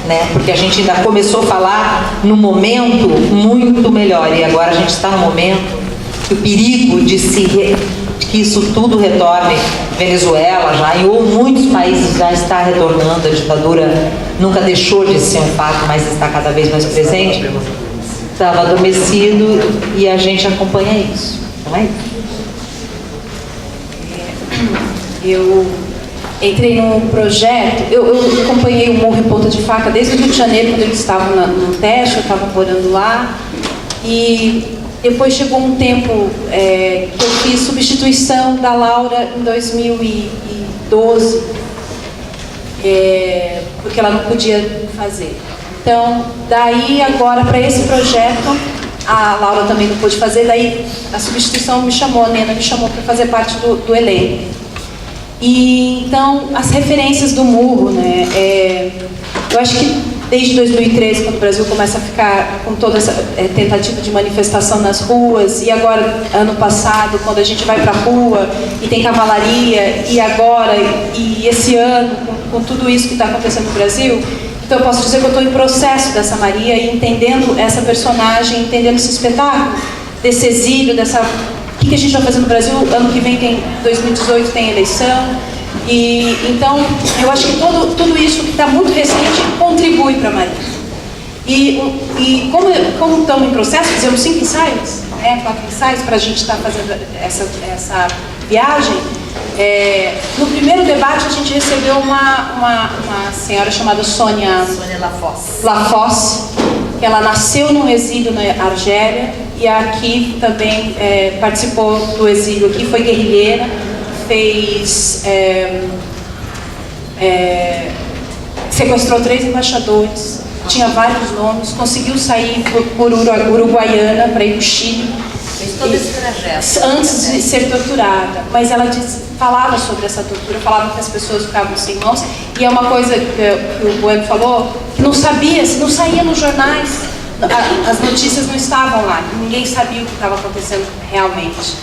né? Porque a gente ainda começou a falar num momento muito melhor, e agora a gente está num momento que o perigo de que isso tudo retorne. Venezuela já, ou muitos países já está retornando, a ditadura nunca deixou de ser um fato, mas está cada vez mais presente. Estava adormecido e a gente acompanha isso, não é? Eu entrei num projeto, eu acompanhei o Murro em Ponta de Faca desde o Rio de Janeiro, quando eles estavam no teste, eu estava morando lá, e depois chegou um tempo que eu fiz substituição da Laura em 2012, porque ela não podia fazer. Então, daí agora para esse projeto, a Laura também não pôde fazer, daí a substituição me chamou, a Nena me chamou para fazer parte do elenco. E então, as referências do Murro, né? Eu acho que desde 2013, quando o Brasil começa a ficar com toda essa tentativa de manifestação nas ruas, e agora, ano passado, quando a gente vai para a rua e tem cavalaria, e agora, e esse ano, com tudo isso que está acontecendo no Brasil, então eu posso dizer que eu estou em processo dessa Maria, e entendendo essa personagem, entendendo esse espetáculo, desse exílio, o que a gente vai fazer no Brasil. Ano que vem 2018 tem eleição. E então eu acho que tudo isso que está muito recente contribui para a Maria. E como estamos em processo, fizemos 5 ensaios, 4 ensaios para a gente estar fazendo essa viagem. No primeiro debate a gente recebeu uma senhora chamada Sônia Lafosse, que ela nasceu num exílio na Argélia e aqui também participou do exílio aqui, foi guerrilheira, sequestrou 3 embaixadores, tinha vários nomes, conseguiu sair por Uruguaiana para ir para o Chile. Fez todo esse trajeto. Antes de ser torturada. Mas ela falava sobre essa tortura, falava que as pessoas ficavam sem mãos. E é uma coisa que o Bueno falou, que não saía nos jornais. As notícias não estavam lá, ninguém sabia o que estava acontecendo realmente.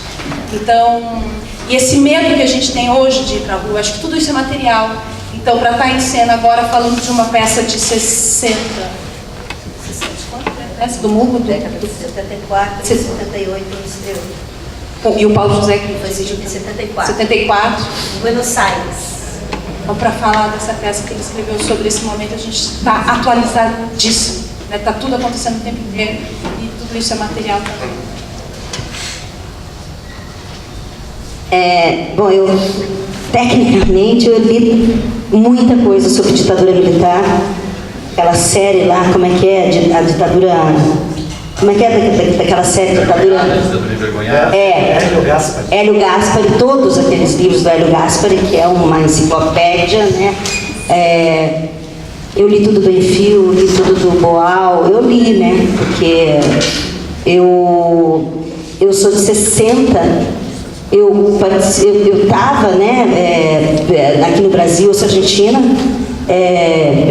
Então, e esse medo que a gente tem hoje de ir para a rua, acho que tudo isso é material. Então, para estar em cena agora falando de uma peça de 60 quanto? Do Murro? Década de 74, 78 estreou. E o Paulo José que Foi exigido em 74. 74. Em Buenos Aires. Então, para falar dessa peça que ele escreveu sobre esse momento, a gente está atualizadíssimo. Está tudo acontecendo o tempo inteiro e tudo isso é material também. Bom, tecnicamente eu li muita coisa sobre ditadura militar, aquela série lá, como é que é, a ditadura, como é que é daquela série, ditadura... Hélio Gaspari, todos aqueles livros do Hélio Gaspari, que é uma enciclopédia, né? Eu li tudo do Enfio, li tudo do Boal, eu li, né? Porque eu sou de 60. Eu estava, né, aqui no Brasil, eu sou argentina,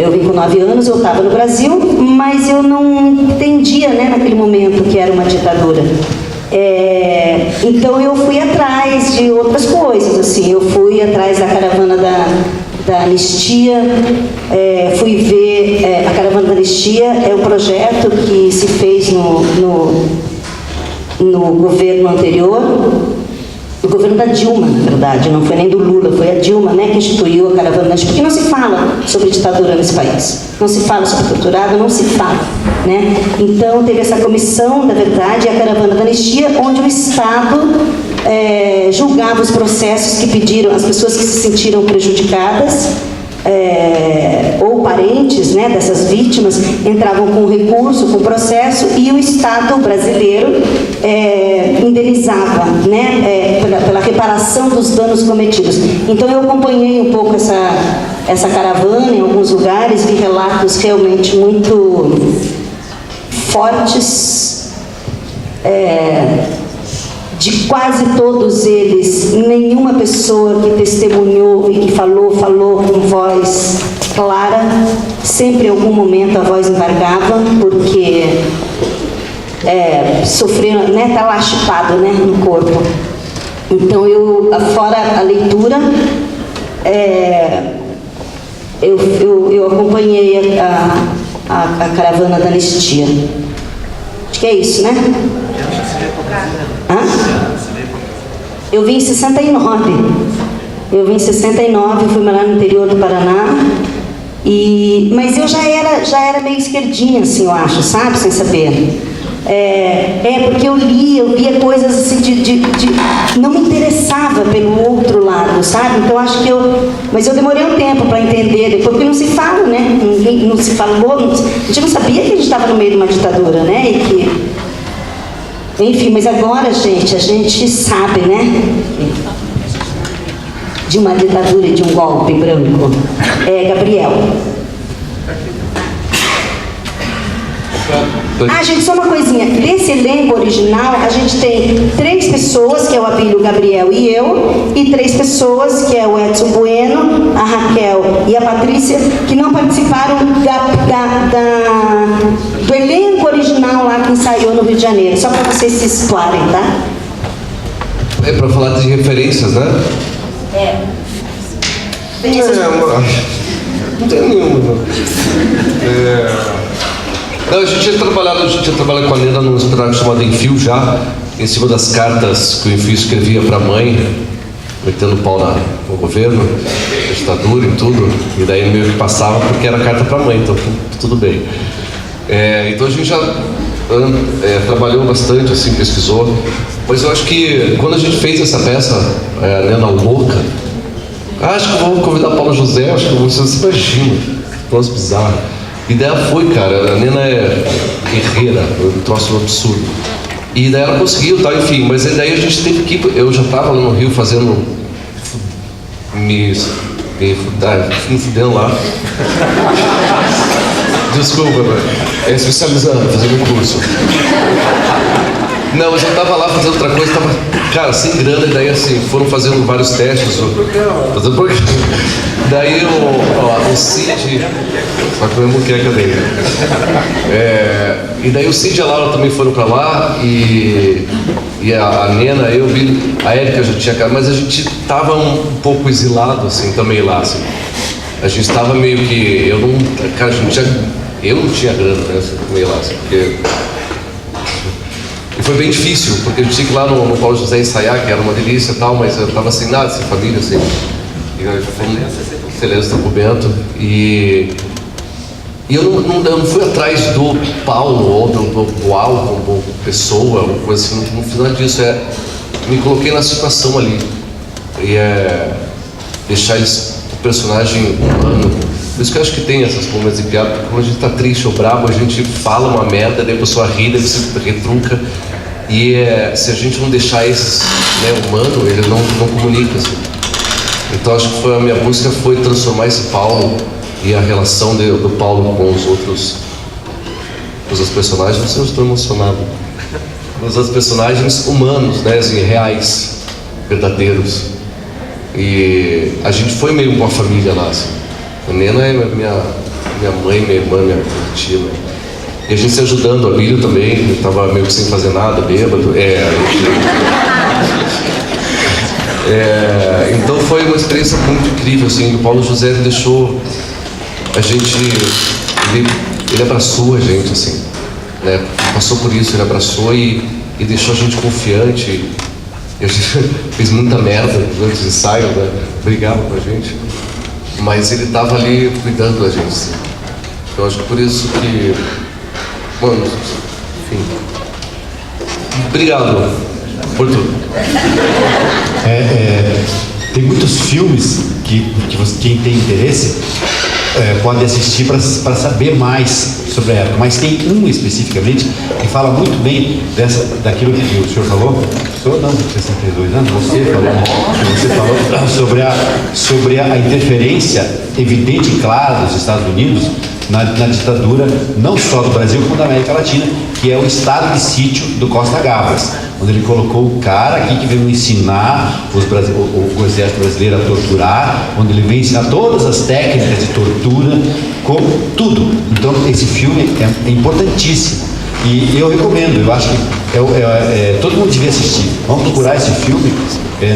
eu vim com 9 anos, eu estava no Brasil, mas eu não entendia, né, naquele momento que era uma ditadura. Então eu fui atrás de outras coisas, assim, eu fui atrás da caravana da anistia, fui ver, a caravana da anistia é um projeto que se fez no governo anterior, do governo da Dilma, na verdade, não foi nem do Lula, foi a Dilma, né, que instituiu a caravana da anistia, porque não se fala sobre ditadura nesse país, não se fala sobre torturado, não se fala, né? Então teve essa comissão, na verdade, a caravana da anistia, onde o Estado julgava os processos que pediram, as pessoas que se sentiram prejudicadas, ou parentes, né, dessas vítimas, entravam com recurso, com processo, e o Estado brasileiro indenizava, né, pela reparação dos danos cometidos. Então eu acompanhei um pouco essa caravana em alguns lugares, vi relatos realmente muito fortes, de quase todos eles, nenhuma pessoa que testemunhou e que falou com voz clara, sempre em algum momento a voz embargava, porque sofreram, né, tá lá chipado, né, no corpo. Então fora a leitura, eu acompanhei a caravana da anistia. Acho que é isso, né? Eu vim em 69. Fui morar no interior do Paraná. Mas eu já era meio esquerdinha, assim, eu acho, sabe? Sem saber. Porque eu via coisas assim não me interessava pelo outro lado, sabe? Então acho que mas eu demorei um tempo para entender, depois, porque não se fala, né? Não se falou, a gente não sabia que a gente estava no meio de uma ditadura, né? Enfim, mas agora, gente, a gente sabe, né? De uma ditadura e de um golpe branco. Gabriel. Gente, só uma coisinha. Desse elenco original, a gente tem 3 pessoas, que é o Abílio, o Gabriel e eu, e 3 pessoas, que é o Edson Bueno, a Raquel e a Patrícia, que não participaram do elenco original lá que ensaiou no Rio de Janeiro. Só para vocês se situarem, tá? Para falar de referências, né? Não tem nenhuma, não. Não, a gente tinha trabalhado com a Nena num espetáculo chamado Enfio já, em cima das cartas que o Enfio escrevia para a mãe, metendo pau no governo, na ditadura e tudo, e daí meio que passava porque era carta para a mãe, então tudo bem. Então a gente já trabalhou bastante, assim, pesquisou. Mas eu acho que quando a gente fez essa peça, a Nena Louca, acho que eu vou convidar Paulo José, acho que vocês imaginam, troço bizarro. E daí ela foi, cara, a Nena é guerreira, um troço absurdo. E daí ela conseguiu, tá, enfim, mas daí a gente teve que ir, eu já estava lá no Rio fazendo, me fudendo lá. Desculpa, velho. Especializando, fazendo um curso. Não, mas eu tava lá fazendo outra coisa, tava, cara, sem grana, e daí assim, foram fazendo vários testes. Fazendo programa. Daí o Cid. Só que eu moqueca dele. E daí o Cid e a Laura também foram pra lá, e a Nena, eu vi, a Érica já tinha cara, mas a gente tava um pouco exilado, assim, também lá, assim. A gente tava meio que. Eu não tinha grana, né? Meio lá, assim, porque. E foi bem difícil, porque a gente tinha que ir lá no Paulo José ensaiar, que era uma delícia e tal, mas eu tava sem nada, sem família, assim. E eu fui Celeste do Bento. E eu não fui atrás do Paulo ou do álbum, ou pessoa, ou coisa assim, não fiz nada disso. Me coloquei na situação ali. E deixar o personagem humano. Por isso que eu acho que tem esses momentos de piada, porque quando a gente tá triste ou bravo, a gente fala uma merda, daí a pessoa ri, daí você retruca. E se a gente não deixar esse humano, ele não comunica. Assim. Então acho que a minha busca foi transformar esse Paulo e a relação do Paulo com os outros personagens. Não sei se eu estou emocionado. Os outros personagens humanos, né, assim, reais, verdadeiros. E a gente foi meio uma família lá, assim. A Nena é minha mãe, minha irmã, minha tia. E a gente se ajudando, o Abílio também, ele estava meio que sem fazer nada, bêbado. Então foi uma experiência muito incrível, assim. O Paulo José deixou a gente, ele abraçou a gente, assim, né? Passou por isso, ele abraçou e deixou a gente confiante. E a gente fez muita merda durante os ensaios, né? Brigava com a gente. Mas ele estava ali cuidando da gente, assim. Eu acho que por isso que... Mano, enfim. Obrigado por tudo. Tem muitos filmes que quem tem interesse pode assistir para saber mais sobre a época, mas tem um especificamente que fala muito bem daquilo que o senhor falou. O senhor não, 62 anos, você falou sobre a interferência evidente e clara dos Estados Unidos na ditadura, não só do Brasil, como da América Latina, que é o estado de sítio do Costa Gavras, onde ele colocou o cara aqui que veio ensinar o exército brasileiro a torturar, onde ele veio ensinar todas as técnicas de tortura, como tudo. Então, esse filme é importantíssimo. E eu recomendo, eu acho que todo mundo devia assistir. Vamos procurar esse filme,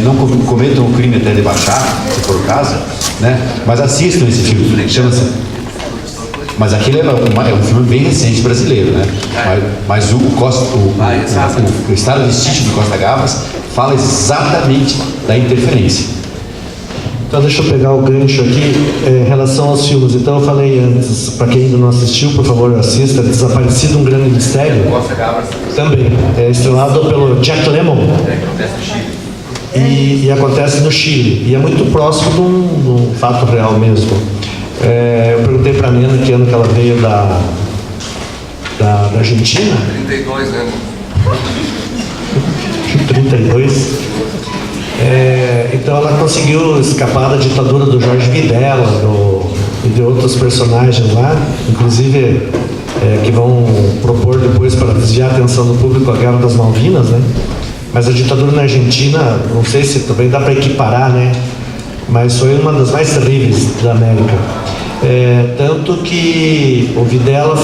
não cometam o crime até de baixar, se for o caso, né? Mas assistam esse filme, chama-se... Mas aquele é um filme bem recente brasileiro, né? Mas o estado de sítio do Costa Gavras fala exatamente da interferência. Então deixa eu pegar o gancho aqui em relação aos filmes. Então eu falei antes, para quem ainda não assistiu, por favor assista, Desaparecido, um Grande Mistério. Costa Gavras também, estrelado pelo Jack Lemmon. E acontece no Chile. E é muito próximo de um fato real mesmo. Eu perguntei para a Nena que ano que ela veio da Argentina. 32, né? 32. Então ela conseguiu escapar da ditadura do Jorge Videla e de outros personagens lá, inclusive que vão propor depois para desviar a atenção do público a Guerra das Malvinas, né? Mas a ditadura na Argentina, não sei se também dá para equiparar, né? Mas foi uma das mais terríveis da América. Tanto que o Videla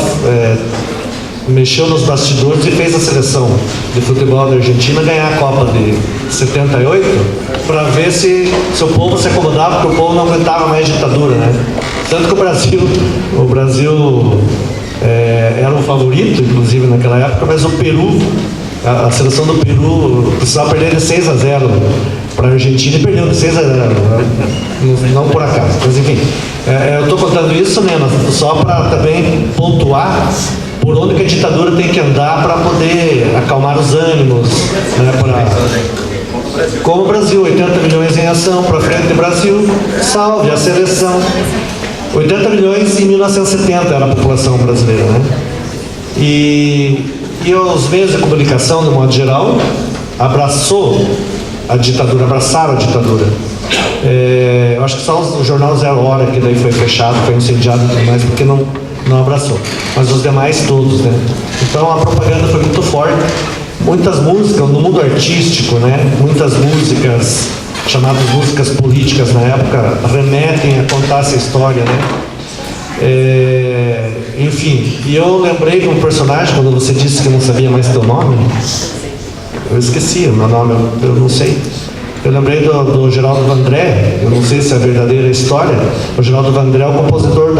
mexeu nos bastidores e fez a seleção de futebol da Argentina ganhar a Copa de 78 para ver se o povo se acomodava, porque o povo não aguentava mais ditadura, né? Tanto que o Brasil era um favorito, inclusive naquela época, mas o Peru, a seleção do Peru precisava perder de 6-0 para a Argentina e perdeu de 6-0, não por acaso, mas enfim. Eu estou contando isso, Nena, só para também pontuar por onde que a ditadura tem que andar para poder acalmar os ânimos, né, como o Brasil, 80 milhões em ação, para frente Brasil, salve a seleção. 80 milhões em 1970 era a população brasileira, né? E os meios de comunicação, de modo geral, abraçaram a ditadura. Eu acho que só o jornal Zero Hora, que daí foi fechado, foi incendiado e tudo mais, porque não abraçou. Mas os demais todos, né? Então a propaganda foi muito forte. Muitas músicas, no mundo artístico, né? Muitas músicas, chamadas músicas políticas na época, remetem a contar essa história, né? Enfim, e eu lembrei de um personagem, quando você disse que não sabia mais teu nome, eu esqueci o meu nome, eu não sei. Eu lembrei do Geraldo Vandré, eu não sei se é verdadeira a história. O Geraldo Vandré é o compositor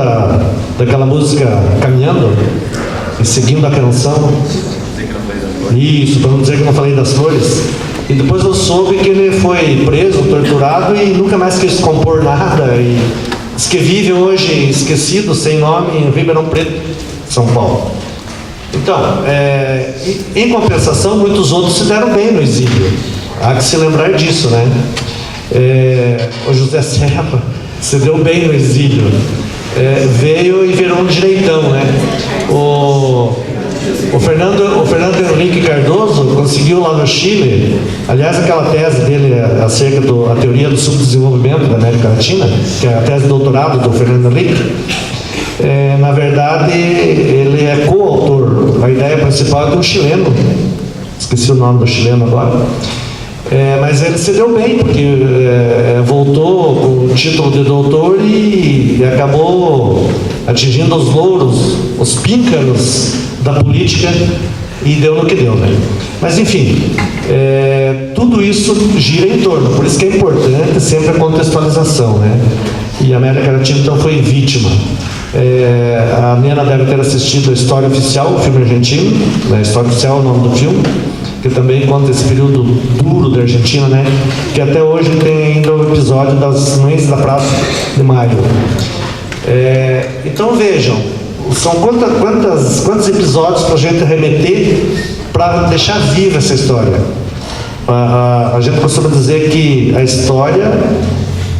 daquela música Caminhando e Seguindo a Canção. Isso, para não dizer que eu não falei das flores. E depois eu soube que ele foi preso, torturado e nunca mais quis compor nada. E diz que vive hoje esquecido, sem nome, em Ribeirão Preto, São Paulo. Então, em compensação, muitos outros se deram bem no exílio. Há que se lembrar disso, né? O José Serra se deu bem no exílio. Veio e virou um direitão, né? O Fernando Henrique Cardoso conseguiu lá no Chile, aliás, aquela tese dele acerca da teoria do subdesenvolvimento da América Latina, que é a tese de doutorado do Fernando Henrique, na verdade, ele é coautor. A ideia principal é de um chileno, esqueci o nome do chileno agora, mas ele se deu bem, porque voltou com o título de doutor e acabou atingindo os louros, os píncaros da política, e deu no que deu, né? Mas enfim, tudo isso gira em torno, por isso que é importante sempre a contextualização, né? E a América Latina então foi vítima. A Nena deve ter assistido a História Oficial, o filme argentino, né? História Oficial é o nome do filme, que também conta esse período duro da Argentina, né? Que até hoje tem ainda o episódio das Mães da Praça de Maio. Então vejam, são quantos episódios para a gente remeter para deixar viva essa história. A gente costuma dizer que a história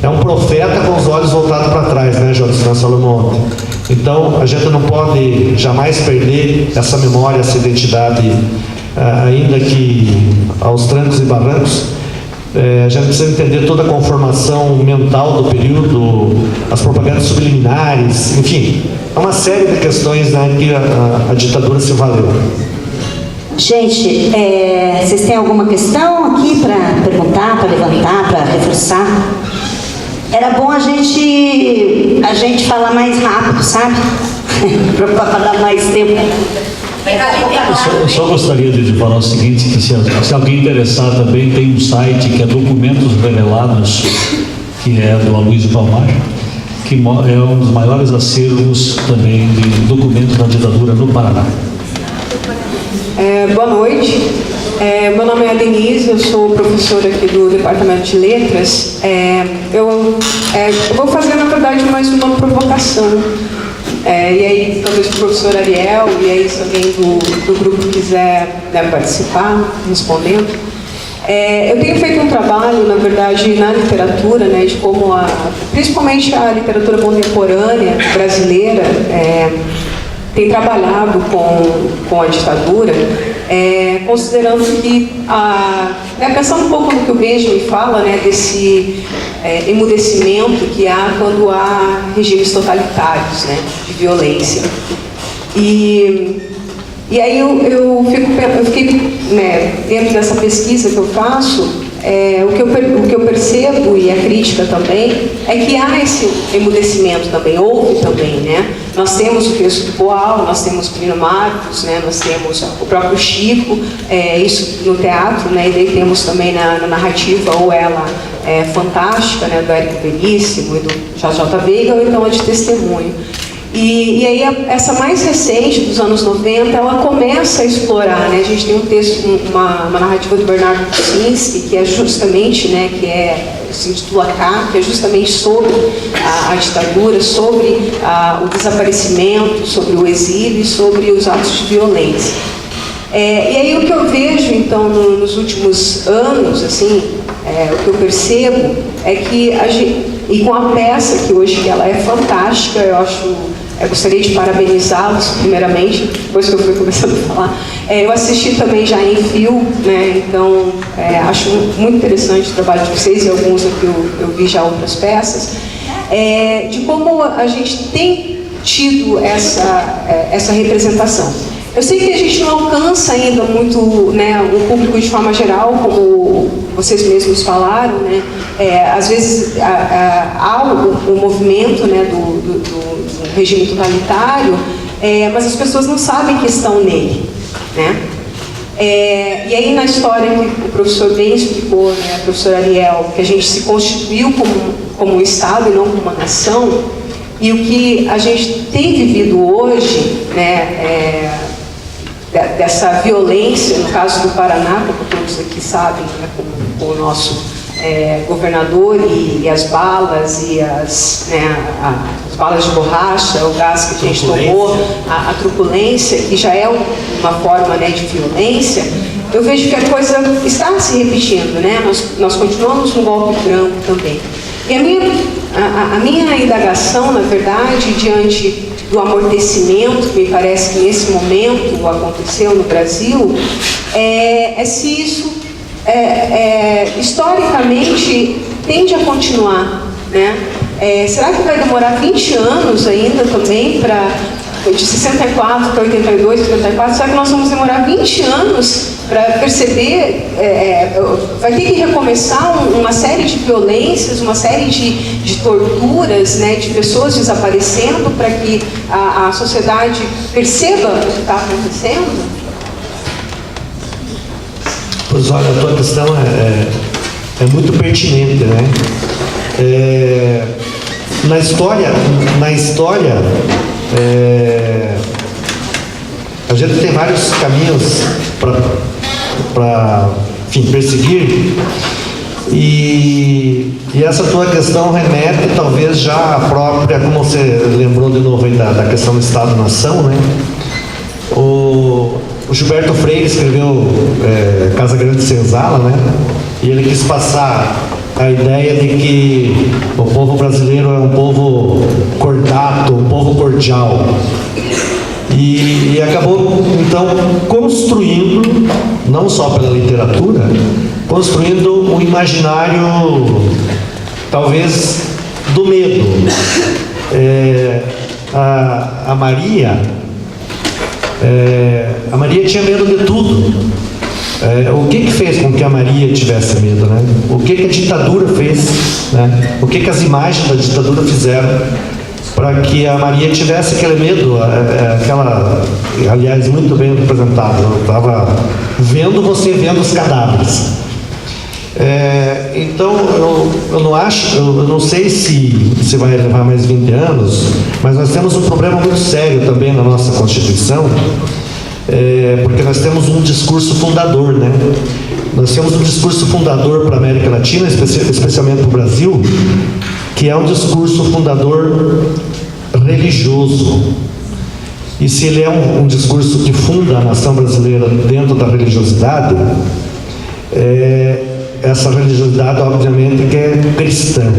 é um profeta com os olhos voltados para trás, né, Jorge? Nós falamos ontem. Então a gente não pode jamais perder essa memória, essa identidade, ainda que aos trancos e barrancos. A gente precisa entender toda a conformação mental do período, as propagandas subliminares, enfim, é uma série de questões, né, que a ditadura se valeu. Gente, vocês têm alguma questão aqui para perguntar, para levantar, para reforçar? Era bom a gente falar mais rápido, sabe? Para dar mais tempo. Eu só gostaria de falar o seguinte, que se alguém interessar também, tem um site que é Documentos Revelados, que é do Aloysio Palmar, que é um dos maiores acervos também de documentos da ditadura no Paraná. Boa noite, meu nome é Denise, eu sou professora aqui do Departamento de Letras. Eu vou fazer, na verdade, mais uma provocação. E aí, talvez o professor Ariel, e aí se alguém do grupo quiser, né, participar, respondendo. Eu tenho feito um trabalho, na verdade, na literatura, né, de como principalmente a literatura contemporânea brasileira tem trabalhado com a ditadura, considerando que, pensando um pouco no que o Benjamin fala, né, desse emudecimento que há quando há regimes totalitários, né, de violência. E aí eu fiquei, né, dentro dessa pesquisa que eu faço, o que eu percebo, e a crítica também, é que há esse emudecimento também, houve também, né? Nós temos o texto do Poal, nós temos Plínio Marcos, né? Nós temos o próprio Chico, isso no teatro, né? E daí temos também na narrativa, ou ela fantástica, né? Do Érico Veríssimo e do J.J. Veiga, ou então a de Testemunho. E aí essa mais recente, dos anos 90, ela começa a explorar, né? A gente tem um texto, uma narrativa do Bernardo Kucinski, que é justamente, né, que é se intitula Cá, que é justamente sobre a ditadura, sobre o desaparecimento, sobre o exílio e sobre os atos de violência. E aí o que eu vejo, então, nos últimos anos, assim, o que eu percebo é que e com a peça, que hoje ela é fantástica, eu gostaria de parabenizá-los, primeiramente, depois que eu fui começando a falar. Eu assisti também já em fio, né? Então acho muito interessante o trabalho de vocês, e alguns aqui eu vi já outras peças, de como a gente tem tido essa representação. Eu sei que a gente não alcança ainda muito, né, o público de forma geral, como vocês mesmos falaram, né? Às vezes há o movimento, né, do regime totalitário, mas as pessoas não sabem que estão nele, né? E aí na história que o professor bem explicou, né, a professora Ariel, que a gente se constituiu como um Estado e não como uma nação, e o que a gente tem vivido hoje, né, dessa violência, no caso do Paraná, como todos aqui sabem, né, com o nosso governador e as balas e as balas de borracha, o gás que a gente tomou, a truculência, que já é uma forma, né, de violência, eu vejo que a coisa está se repetindo, né? Nós continuamos no golpe branco também. E a minha indagação, na verdade, diante do amortecimento, que me parece que nesse momento aconteceu no Brasil, é se isso historicamente tende a continuar, né? Será que vai demorar 20 anos ainda também de 64 para 82, 84? Será que nós vamos demorar 20 anos para perceber? Vai ter que recomeçar uma série de violências, uma série de torturas, né, de pessoas desaparecendo, para que a sociedade perceba o que está acontecendo? Pois olha, a tua questão é muito pertinente, né? Na história, a gente tem vários caminhos para perseguir, e essa tua questão remete talvez já à própria, como você lembrou de novo aí da questão do Estado-nação, né? O Gilberto Freire escreveu Casa Grande Senzala, né? E ele quis passar a ideia de que o povo brasileiro é um povo cordato, um povo cordial. E acabou, então, construindo, não só pela literatura, construindo um imaginário, talvez, do medo. A Maria tinha medo de tudo. O que fez com que a Maria tivesse medo, né? O que a ditadura fez, né? O que as imagens da ditadura fizeram para que a Maria tivesse aquele medo, aliás, muito bem representado. Eu estava vendo os cadáveres. Então, eu não sei se vai levar mais 20 anos, mas nós temos um problema muito sério também na nossa Constituição, porque nós temos um discurso fundador, né? Nós temos um discurso fundador para a América Latina, especialmente para o Brasil, que é um discurso fundador religioso. E se ele é um discurso que funda a nação brasileira dentro da religiosidade, essa religiosidade, obviamente, que é cristã.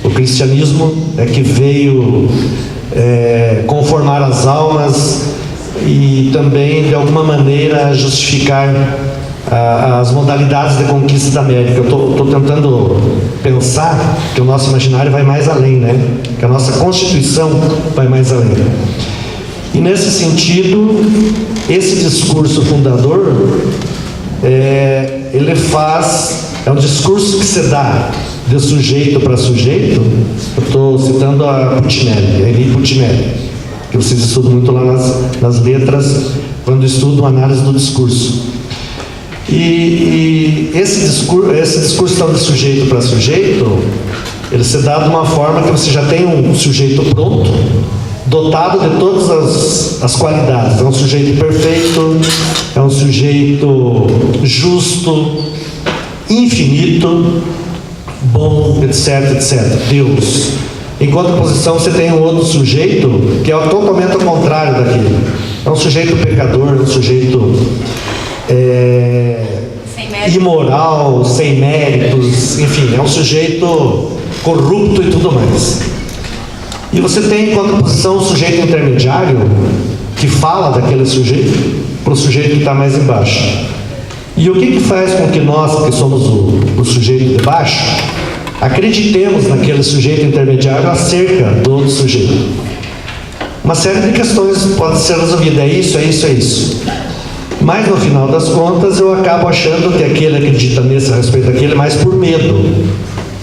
O cristianismo é que veio conformar as almas e também, de alguma maneira, justificar as modalidades de conquista da América. Eu estou tentando pensar que o nosso imaginário vai mais além, né? Que a nossa Constituição vai mais além. E, nesse sentido, esse discurso fundador, ele é um discurso que se dá de sujeito para sujeito. Eu estou citando a Puccinelli, a Henri Puccinelli, que vocês estudam muito lá nas letras, quando estudam a análise do discurso. E esse discurso então, de sujeito para sujeito, ele se dá de uma forma que você já tem um sujeito pronto, dotado de todas as qualidades. É um sujeito perfeito, é um sujeito justo, infinito, bom, etc, etc, Deus. Em contraposição, você tem um outro sujeito que é totalmente ao contrário daquele. É um sujeito pecador, um sujeito imoral, sem méritos, enfim, é um sujeito corrupto e tudo mais. E você tem em contraposição um sujeito intermediário que fala daquele sujeito para o sujeito que está mais embaixo. E o que faz com que nós, que somos o sujeito de baixo, acreditemos naquele sujeito intermediário acerca do outro sujeito? Uma série de questões pode ser resolvida, é isso, é isso, é isso. Mas no final das contas eu acabo achando que aquele acredita nesse a respeito daquele mais por medo.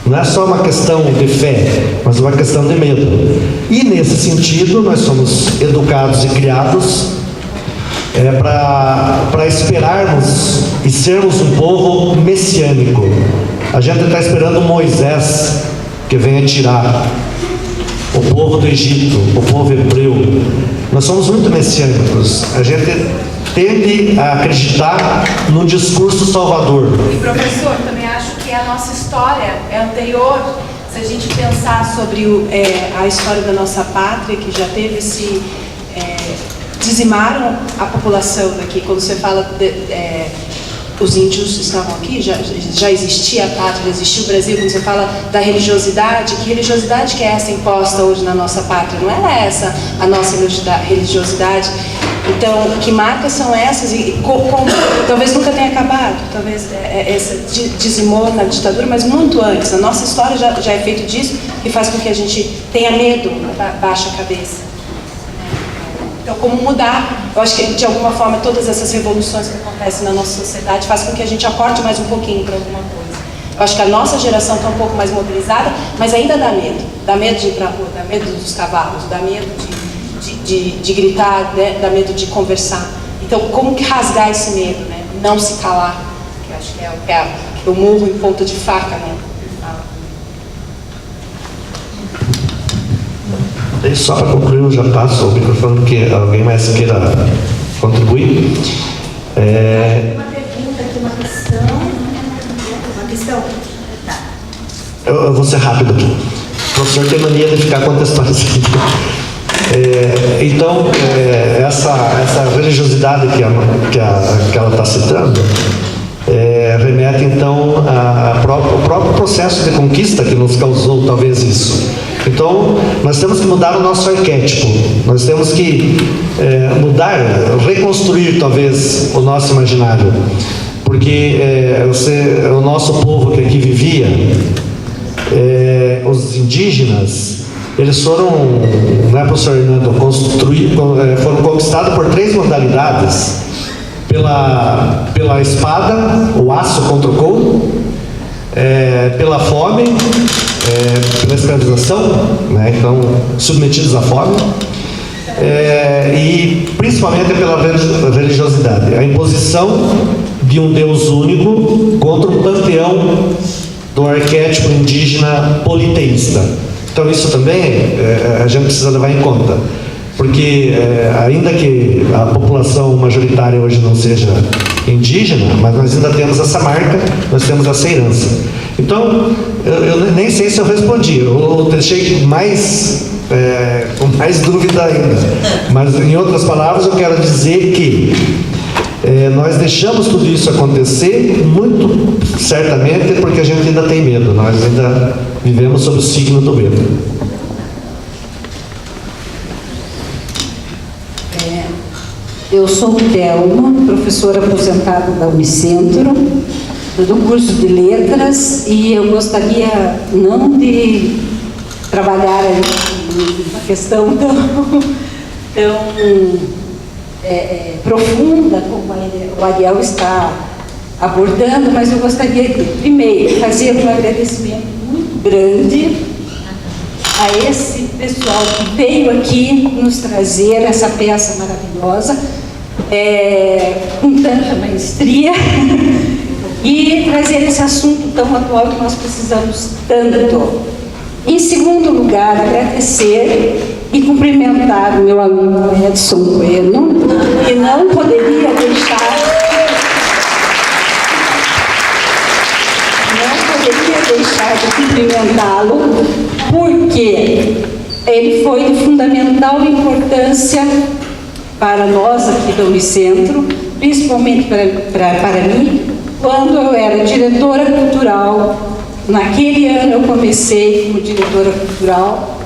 Não é só uma questão de fé, mas uma questão de medo. E nesse sentido nós somos educados e criados para esperarmos e sermos um povo messiânico. A gente está esperando Moisés que venha tirar o povo do Egito, o povo hebreu. Nós somos muito messiânicos. A gente tende a acreditar no discurso salvador. E professor, também acho que a nossa história é anterior. Se a gente pensar sobre a história da nossa pátria, que já teve esse... dizimaram a população daqui. Quando você fala os índios estavam aqui, já existia a pátria, já existia o Brasil. Quando você fala da religiosidade, que religiosidade que é essa imposta hoje na nossa pátria? Não era essa a nossa religiosidade? Então, que marcas são essas? E como talvez nunca tenha acabado, talvez essa dizimou na ditadura, mas muito antes. A nossa história já é feita disso, que faz com que a gente tenha medo, baixa a cabeça. Então, como mudar? Eu acho que, de alguma forma, todas essas revoluções que acontecem na nossa sociedade fazem com que a gente acorde mais um pouquinho para alguma coisa. Eu acho que a nossa geração está um pouco mais mobilizada, mas ainda dá medo. Dá medo de ir para a rua, dá medo dos cavalos, dá medo de gritar, né? Dá medo de conversar. Então, como que rasgar esse medo, né? Não se calar, que eu acho que é o murro em ponta de faca, né? E só para concluir, eu já passo o microfone, porque alguém mais queira contribuir. Uma pergunta aqui, uma questão. Tá. Eu vou ser rápido aqui. O professor tem mania de ficar contextualizando. Então, essa religiosidade que ela está citando remete então ao próprio processo de conquista que nos causou talvez isso. Então, nós temos que mudar o nosso arquétipo, nós temos que mudar, reconstruir talvez o nosso imaginário, porque o nosso povo que aqui vivia, os indígenas, eles foram, né, professor Hernando, foram conquistados por 3 modalidades: pela espada, o aço contra o couro, pela fome, pela escravização, né, então submetidos à fome, e principalmente pela religiosidade, a imposição de um Deus único contra um panteão do arquétipo indígena politeísta. Então isso também a gente precisa levar em conta, porque ainda que a população majoritária hoje não seja indígena, mas nós ainda temos essa marca, nós temos essa herança. Então, eu nem sei se eu respondi, eu deixei com mais dúvida ainda, mas em outras palavras eu quero dizer que nós deixamos tudo isso acontecer muito certamente porque a gente ainda tem medo, nós ainda vivemos sob o signo do medo. Eu sou Thelma, professora aposentada da Unicentro, do curso de Letras, e eu gostaria não de trabalhar uma questão tão profunda como o Ariel está abordando, mas eu gostaria de, primeiro, fazer um agradecimento muito grande a esse pessoal que veio aqui nos trazer essa peça maravilhosa, com tanta maestria, e trazer esse assunto tão atual que nós precisamos tanto. Em segundo lugar, agradecer e cumprimentar o meu amigo Edson Bueno, que não poderia deixar poderia deixar de cumprimentá-lo, porque ele foi de fundamental importância para nós aqui do Unicentro, principalmente para mim, quando eu era diretora cultural. Naquele ano eu comecei como diretora cultural,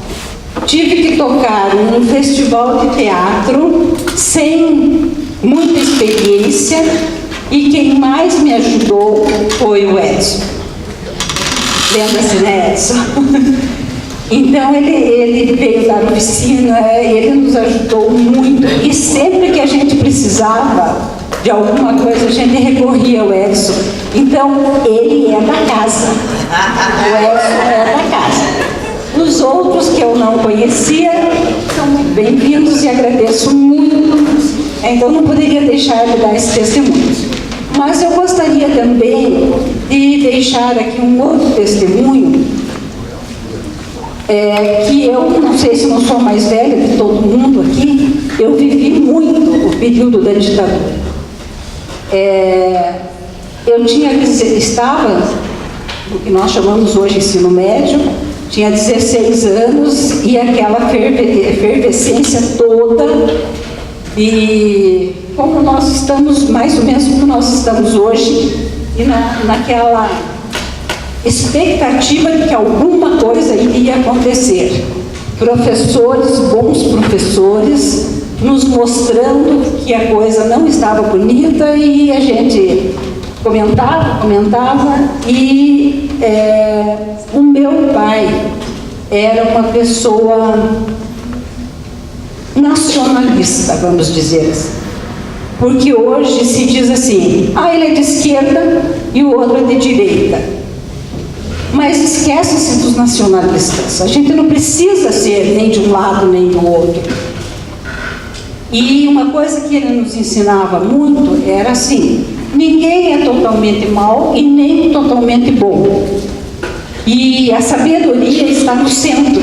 tive que tocar num festival de teatro sem muita experiência, e quem mais me ajudou foi o Edson. Lembra-se, né, Edson? Então ele veio da oficina, ele nos ajudou muito, e sempre que a gente precisava de alguma coisa, a gente recorria ao Edson. Então ele é da casa, o Edson é da casa. Os outros que eu não conhecia são muito bem-vindos e agradeço muito. Então não poderia deixar de dar esse testemunho. Mas eu gostaria também de deixar aqui um outro testemunho, que eu não sei se não sou mais velha de todo mundo aqui, eu vivi muito o período da ditadura. Estava no que nós chamamos hoje ensino médio, tinha 16 anos, e aquela efervescência toda, e como nós estamos, mais ou menos como nós estamos hoje, e naquela expectativa de que alguma coisa iria acontecer. Professores, bons professores, nos mostrando que a coisa não estava bonita, e a gente comentava, e o meu pai era uma pessoa nacionalista, vamos dizer assim. Porque hoje se diz assim, ele é de esquerda e o outro é de direita. Mas esquece-se dos nacionalistas. A gente não precisa ser nem de um lado nem do outro. E uma coisa que ele nos ensinava muito era assim, ninguém é totalmente mau e nem totalmente bom. E a sabedoria está no centro.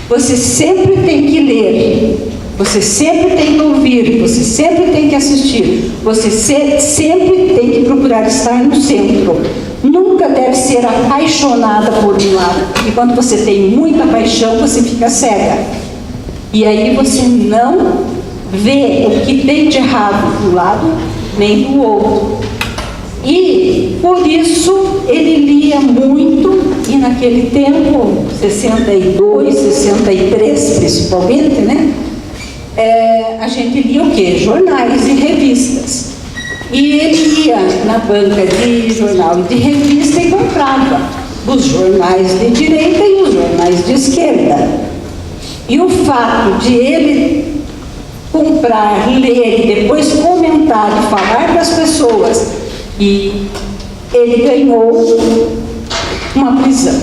Você sempre tem que ler, você sempre tem que ouvir, você sempre tem que assistir, você sempre tem que procurar estar no centro. Nunca deve ser apaixonada por um lado, porque quando você tem muita paixão, você fica cega. E aí você não vê o que tem de errado do lado, nem do outro. E, por isso, ele lia muito, e naquele tempo, 62, 63 principalmente, né? A gente lia o quê? Jornais e revistas. E ele ia na banca de jornal e de revista e comprava os jornais de direita e os jornais de esquerda. E o fato de ele comprar, ler e depois comentar e falar para as pessoas, e ele ganhou uma prisão.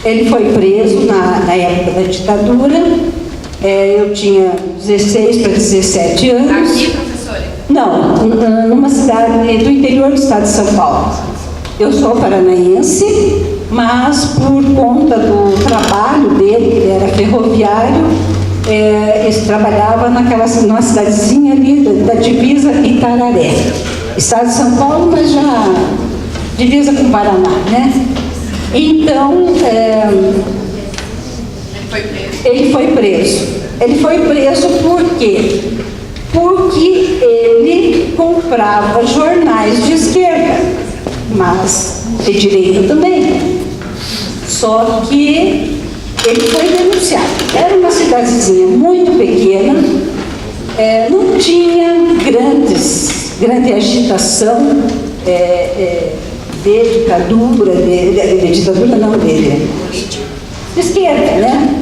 Ele foi preso na época da ditadura. Eu tinha 16 para 17 anos. Aqui, professora? Não, numa cidade do interior do estado de São Paulo. Eu sou paranaense, mas por conta do trabalho dele, que ele era ferroviário, ele trabalhava numa cidadezinha ali da divisa Itararé. Estado de São Paulo, mas já divisa com o Paraná, né? Então, ele foi preso. Ele foi preso por quê? Porque ele comprava jornais de esquerda, mas de direita também. Só que ele foi denunciado. Era uma cidadezinha muito pequena, não tinha grande agitação de ditadura, de ditadura não, de esquerda, né?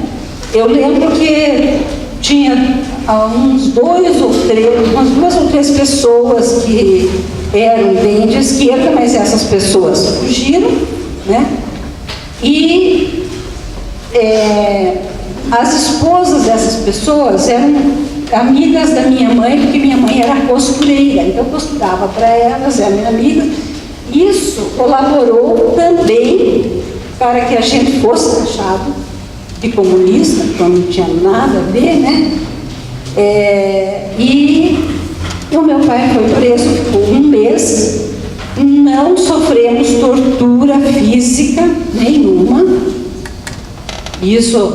Eu lembro que tinha umas duas ou três pessoas que eram bem de esquerda, mas essas pessoas fugiram, né? E as esposas dessas pessoas eram amigas da minha mãe, porque minha mãe era costureira, então eu costurava para elas, era minha amiga. Isso colaborou também para que a gente fosse taxado de comunista, que não tinha nada a ver, né? E o meu pai foi preso, ficou um mês, Não sofremos tortura física nenhuma. Isso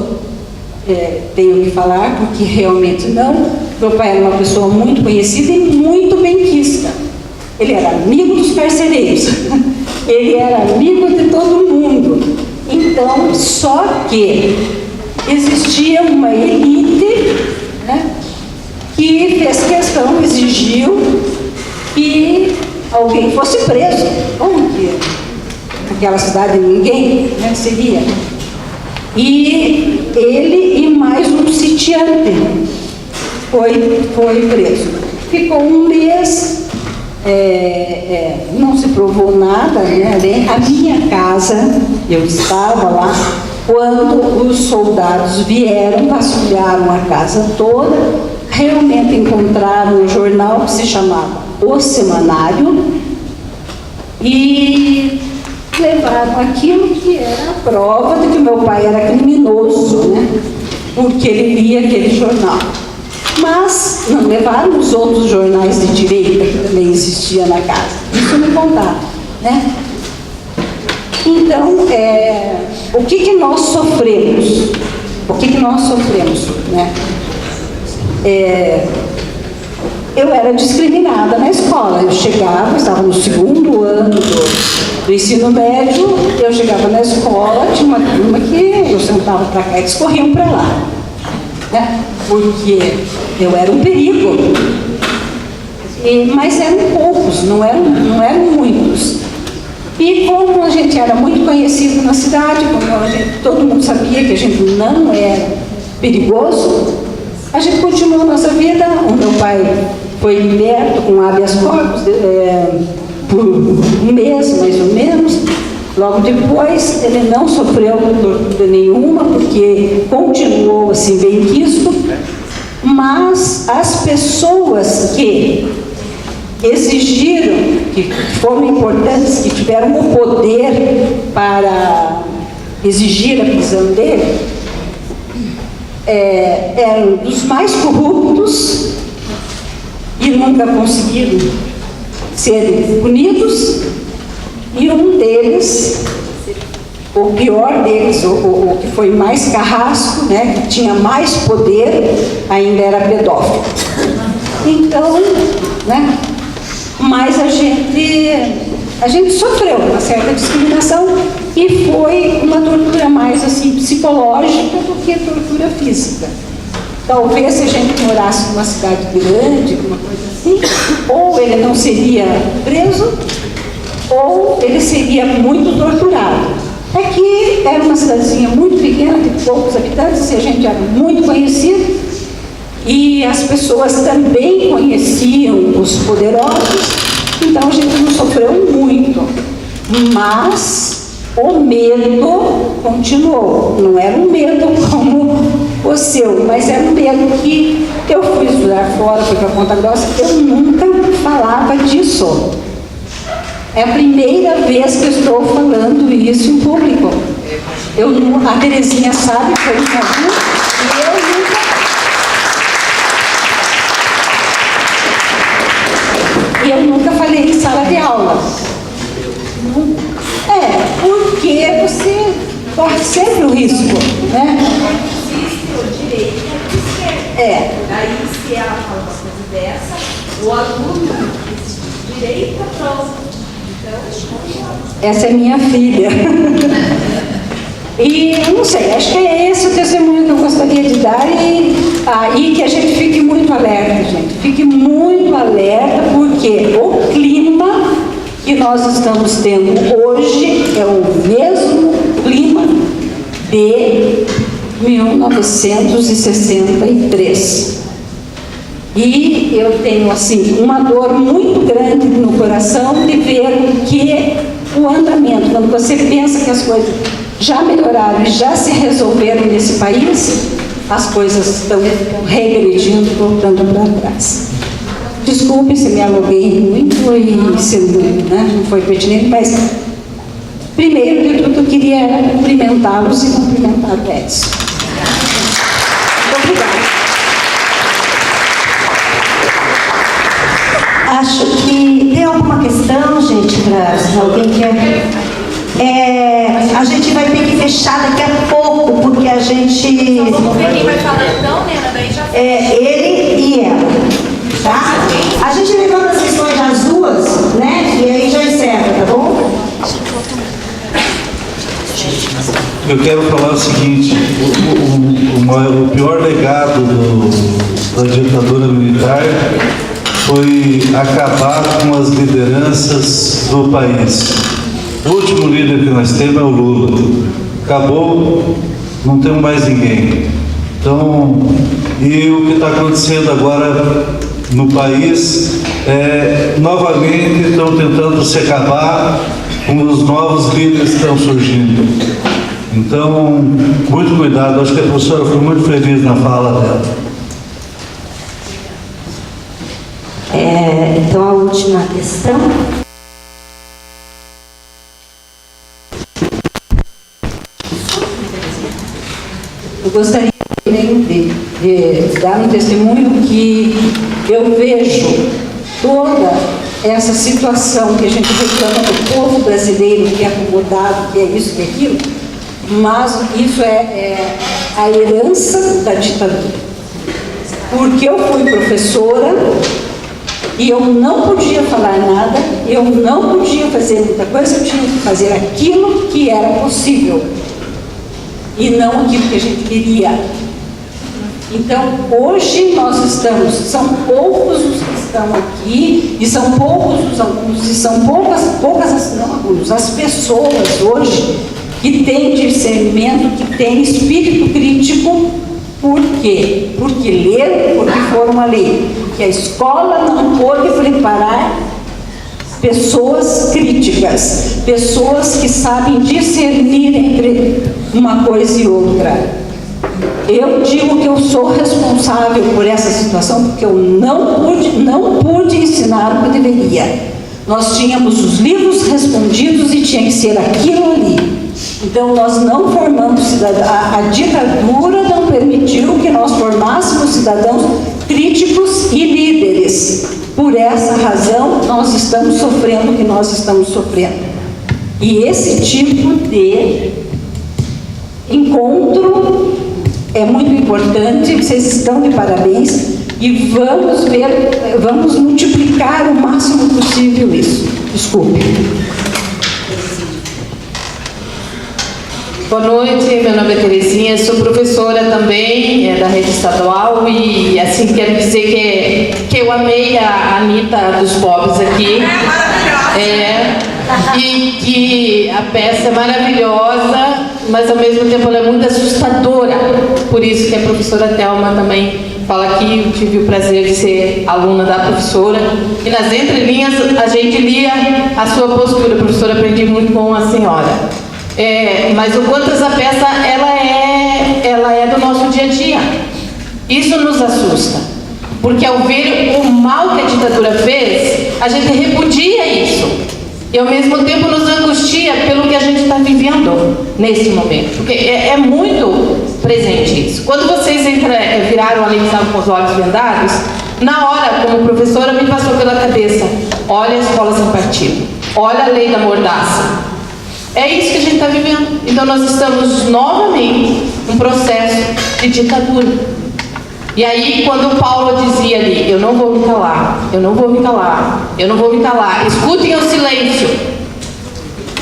tenho que falar, porque realmente não. Meu pai era uma pessoa muito conhecida e muito benquista. Ele era amigo dos carcereiros, ele era amigo de todo mundo. Então, só que existia uma elite, né, que fez questão, exigiu que alguém fosse preso. Como que naquela cidade ninguém, né, seria? E ele e mais um sitiante foi preso. Ficou um mês, não se provou nada, né? A minha casa, eu estava lá, quando os soldados vieram, vasculharam a casa toda, realmente encontraram um jornal que se chamava O Semanário e levaram aquilo que era a prova de que meu pai era criminoso, né? Porque ele lia aquele jornal. Mas não levaram os outros jornais de direita que também existiam na casa. Isso me contaram, né? Então, o que nós sofremos? O que nós sofremos, né? Eu era discriminada na escola. Eu chegava, estava no segundo ano do ensino médio, eu chegava na escola, tinha uma turma que eu sentava para cá e eles corriam para lá, né? Porque eu era um perigo. Mas eram poucos, não eram muitos. E como a gente era muito conhecido na cidade, como todo mundo sabia que a gente não era perigoso, a gente continuou a nossa vida. O meu pai foi liberto com habeas corpus por um mês, mais ou menos. Logo depois, ele não sofreu tortura nenhuma, porque continuou assim bem quisto. Mas as pessoas que exigiram, que foram importantes, que tiveram o poder para exigir a prisão dele, eram dos mais corruptos e nunca conseguiram ser punidos, e um deles, o pior deles, o que foi mais carrasco, né, que tinha mais poder, ainda era pedófilo. Então, né, mas a gente sofreu uma certa discriminação e foi uma tortura mais assim psicológica do que tortura física. Talvez se a gente morasse numa cidade grande, uma coisa assim, ou ele não seria preso, ou ele seria muito torturado. Aqui era uma cidadezinha muito pequena, de poucos habitantes, e a gente era muito conhecido, e as pessoas também conheciam os poderosos, então a gente não sofreu muito. Mas o medo continuou. Não era um medo como o seu, mas era um medo que eu fui estudar fora, fui para Ponta Grossa, eu nunca falava disso. É a primeira vez que eu estou falando isso em público. A Terezinha sabe que eu nunca vi, e eu nunca falei em sala de aula. Porque você corre sempre o risco, né? Existe o direito e a esquerda. Daí, se ela fala uma coisa dessa, o aluno existe direito à prova. Essa é minha filha. E eu não sei, acho que é esse o testemunho que eu gostaria de dar, e que a gente fique muito alerta, gente. Fique muito alerta, porque o clima que nós estamos tendo hoje é o mesmo clima de 1963. E eu tenho, assim, uma dor muito grande no coração de ver que o andamento, quando você pensa que as coisas já melhoraram e já se resolveram nesse país, as coisas estão regredindo, voltando para trás. Desculpe se me alonguei muito e se não foi pertinente, mas primeiro de tudo eu queria cumprimentá-los e cumprimentar o Edson. Acho que alguma questão, gente, para alguém quer? A gente vai ter que fechar daqui a pouco, porque a gente... Vamos ver quem vai falar então, Nena, daí já... ele e ela, tá? A gente levanta as questões das duas, né? E aí já encerra, tá bom? Eu quero falar o seguinte, o pior legado da ditadura militar foi acabar com as lideranças do país. O último líder que nós temos é o Lula. Acabou, não temos mais ninguém. Então, e o que está acontecendo agora no país novamente estão tentando se acabar com os novos líderes que estão surgindo. Então, muito cuidado. Acho que a professora foi muito feliz na fala dela. Então, a última questão. Eu gostaria de dar um testemunho que eu vejo toda essa situação que a gente reclama do povo brasileiro, que é acomodado, que é isso, que é aquilo, mas isso é a herança da ditadura. Porque eu fui professora e eu não podia falar nada, eu não podia fazer muita coisa, eu tinha que fazer aquilo que era possível e não aquilo que a gente queria. Então, hoje nós estamos, são poucos os que estão aqui, e são poucos os alunos, e são poucas não alunos, as pessoas hoje que têm discernimento, que têm espírito crítico. Por quê? Porque leram, porque foram a ler. Porque a escola não pôde preparar pessoas críticas, pessoas que sabem discernir entre uma coisa e outra. Eu digo que eu sou responsável por essa situação, porque eu não pude ensinar o que eu deveria. Nós tínhamos os livros respondidos e tinha que ser aquilo ali. Então, nós não formamos cidadãos. A ditadura não permitiu que nós formássemos cidadãos críticos e líderes. Por essa razão, nós estamos sofrendo o que nós estamos sofrendo. E esse tipo de encontro é muito importante, vocês estão de parabéns, e vamos multiplicar o máximo possível isso. Desculpe. Boa noite, meu nome é Terezinha, sou professora também da rede estadual e assim quero dizer que eu amei a Anitta dos Pobres aqui. E que a peça é maravilhosa, mas ao mesmo tempo ela é muito assustadora. Por isso que a professora Thelma também fala aqui, eu tive o prazer de ser aluna da professora. E nas entrelinhas a gente lia a sua postura. Professora, aprendi muito com a senhora. Mas o quanto essa peça ela é do nosso dia a dia. Isso nos assusta. Porque ao ver o mal que a ditadura fez, a gente repudia isso. E ao mesmo tempo nos angustia pelo que a gente está vivendo nesse momento. Porque é muito presente isso. Quando vocês viraram ali e estavam com os olhos vendados, na hora, como professora, me passou pela cabeça: olha a escola sem partido, olha a lei da mordaça. É isso que a gente está vivendo. Então nós estamos novamente num processo de ditadura. E aí, quando o Paulo dizia ali: eu não vou me calar, eu não vou me calar, eu não vou me calar, escutem o silêncio.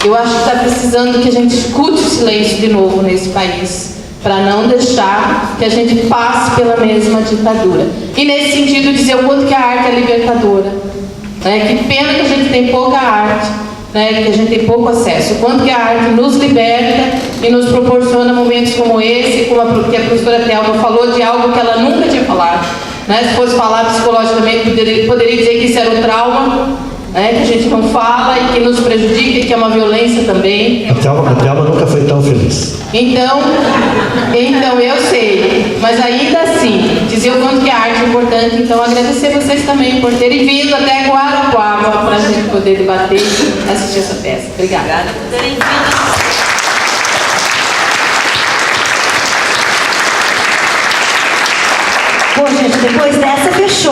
Eu acho que está precisando que a gente escute o silêncio de novo nesse país, para não deixar que a gente passe pela mesma ditadura. E nesse sentido, dizer o quanto que a arte é libertadora. Que pena que a gente tem pouca arte, que a gente tem pouco acesso. O quanto que a arte nos liberta e nos proporciona momentos como esse, como que a professora Thelma falou de algo que ela nunca tinha falado. Se fosse falar psicologicamente, poderia dizer que isso era um trauma, que a gente não fala e que nos prejudica e que é uma violência também. A Thelma nunca foi tão feliz. Então eu sei, mas ainda assim, dizer o quanto que a arte é importante. Então agradecer vocês também por terem vindo até Guarapuava para a gente poder debater e assistir essa peça. Obrigada. por terem vindo. Bom, gente, depois dessa fechou.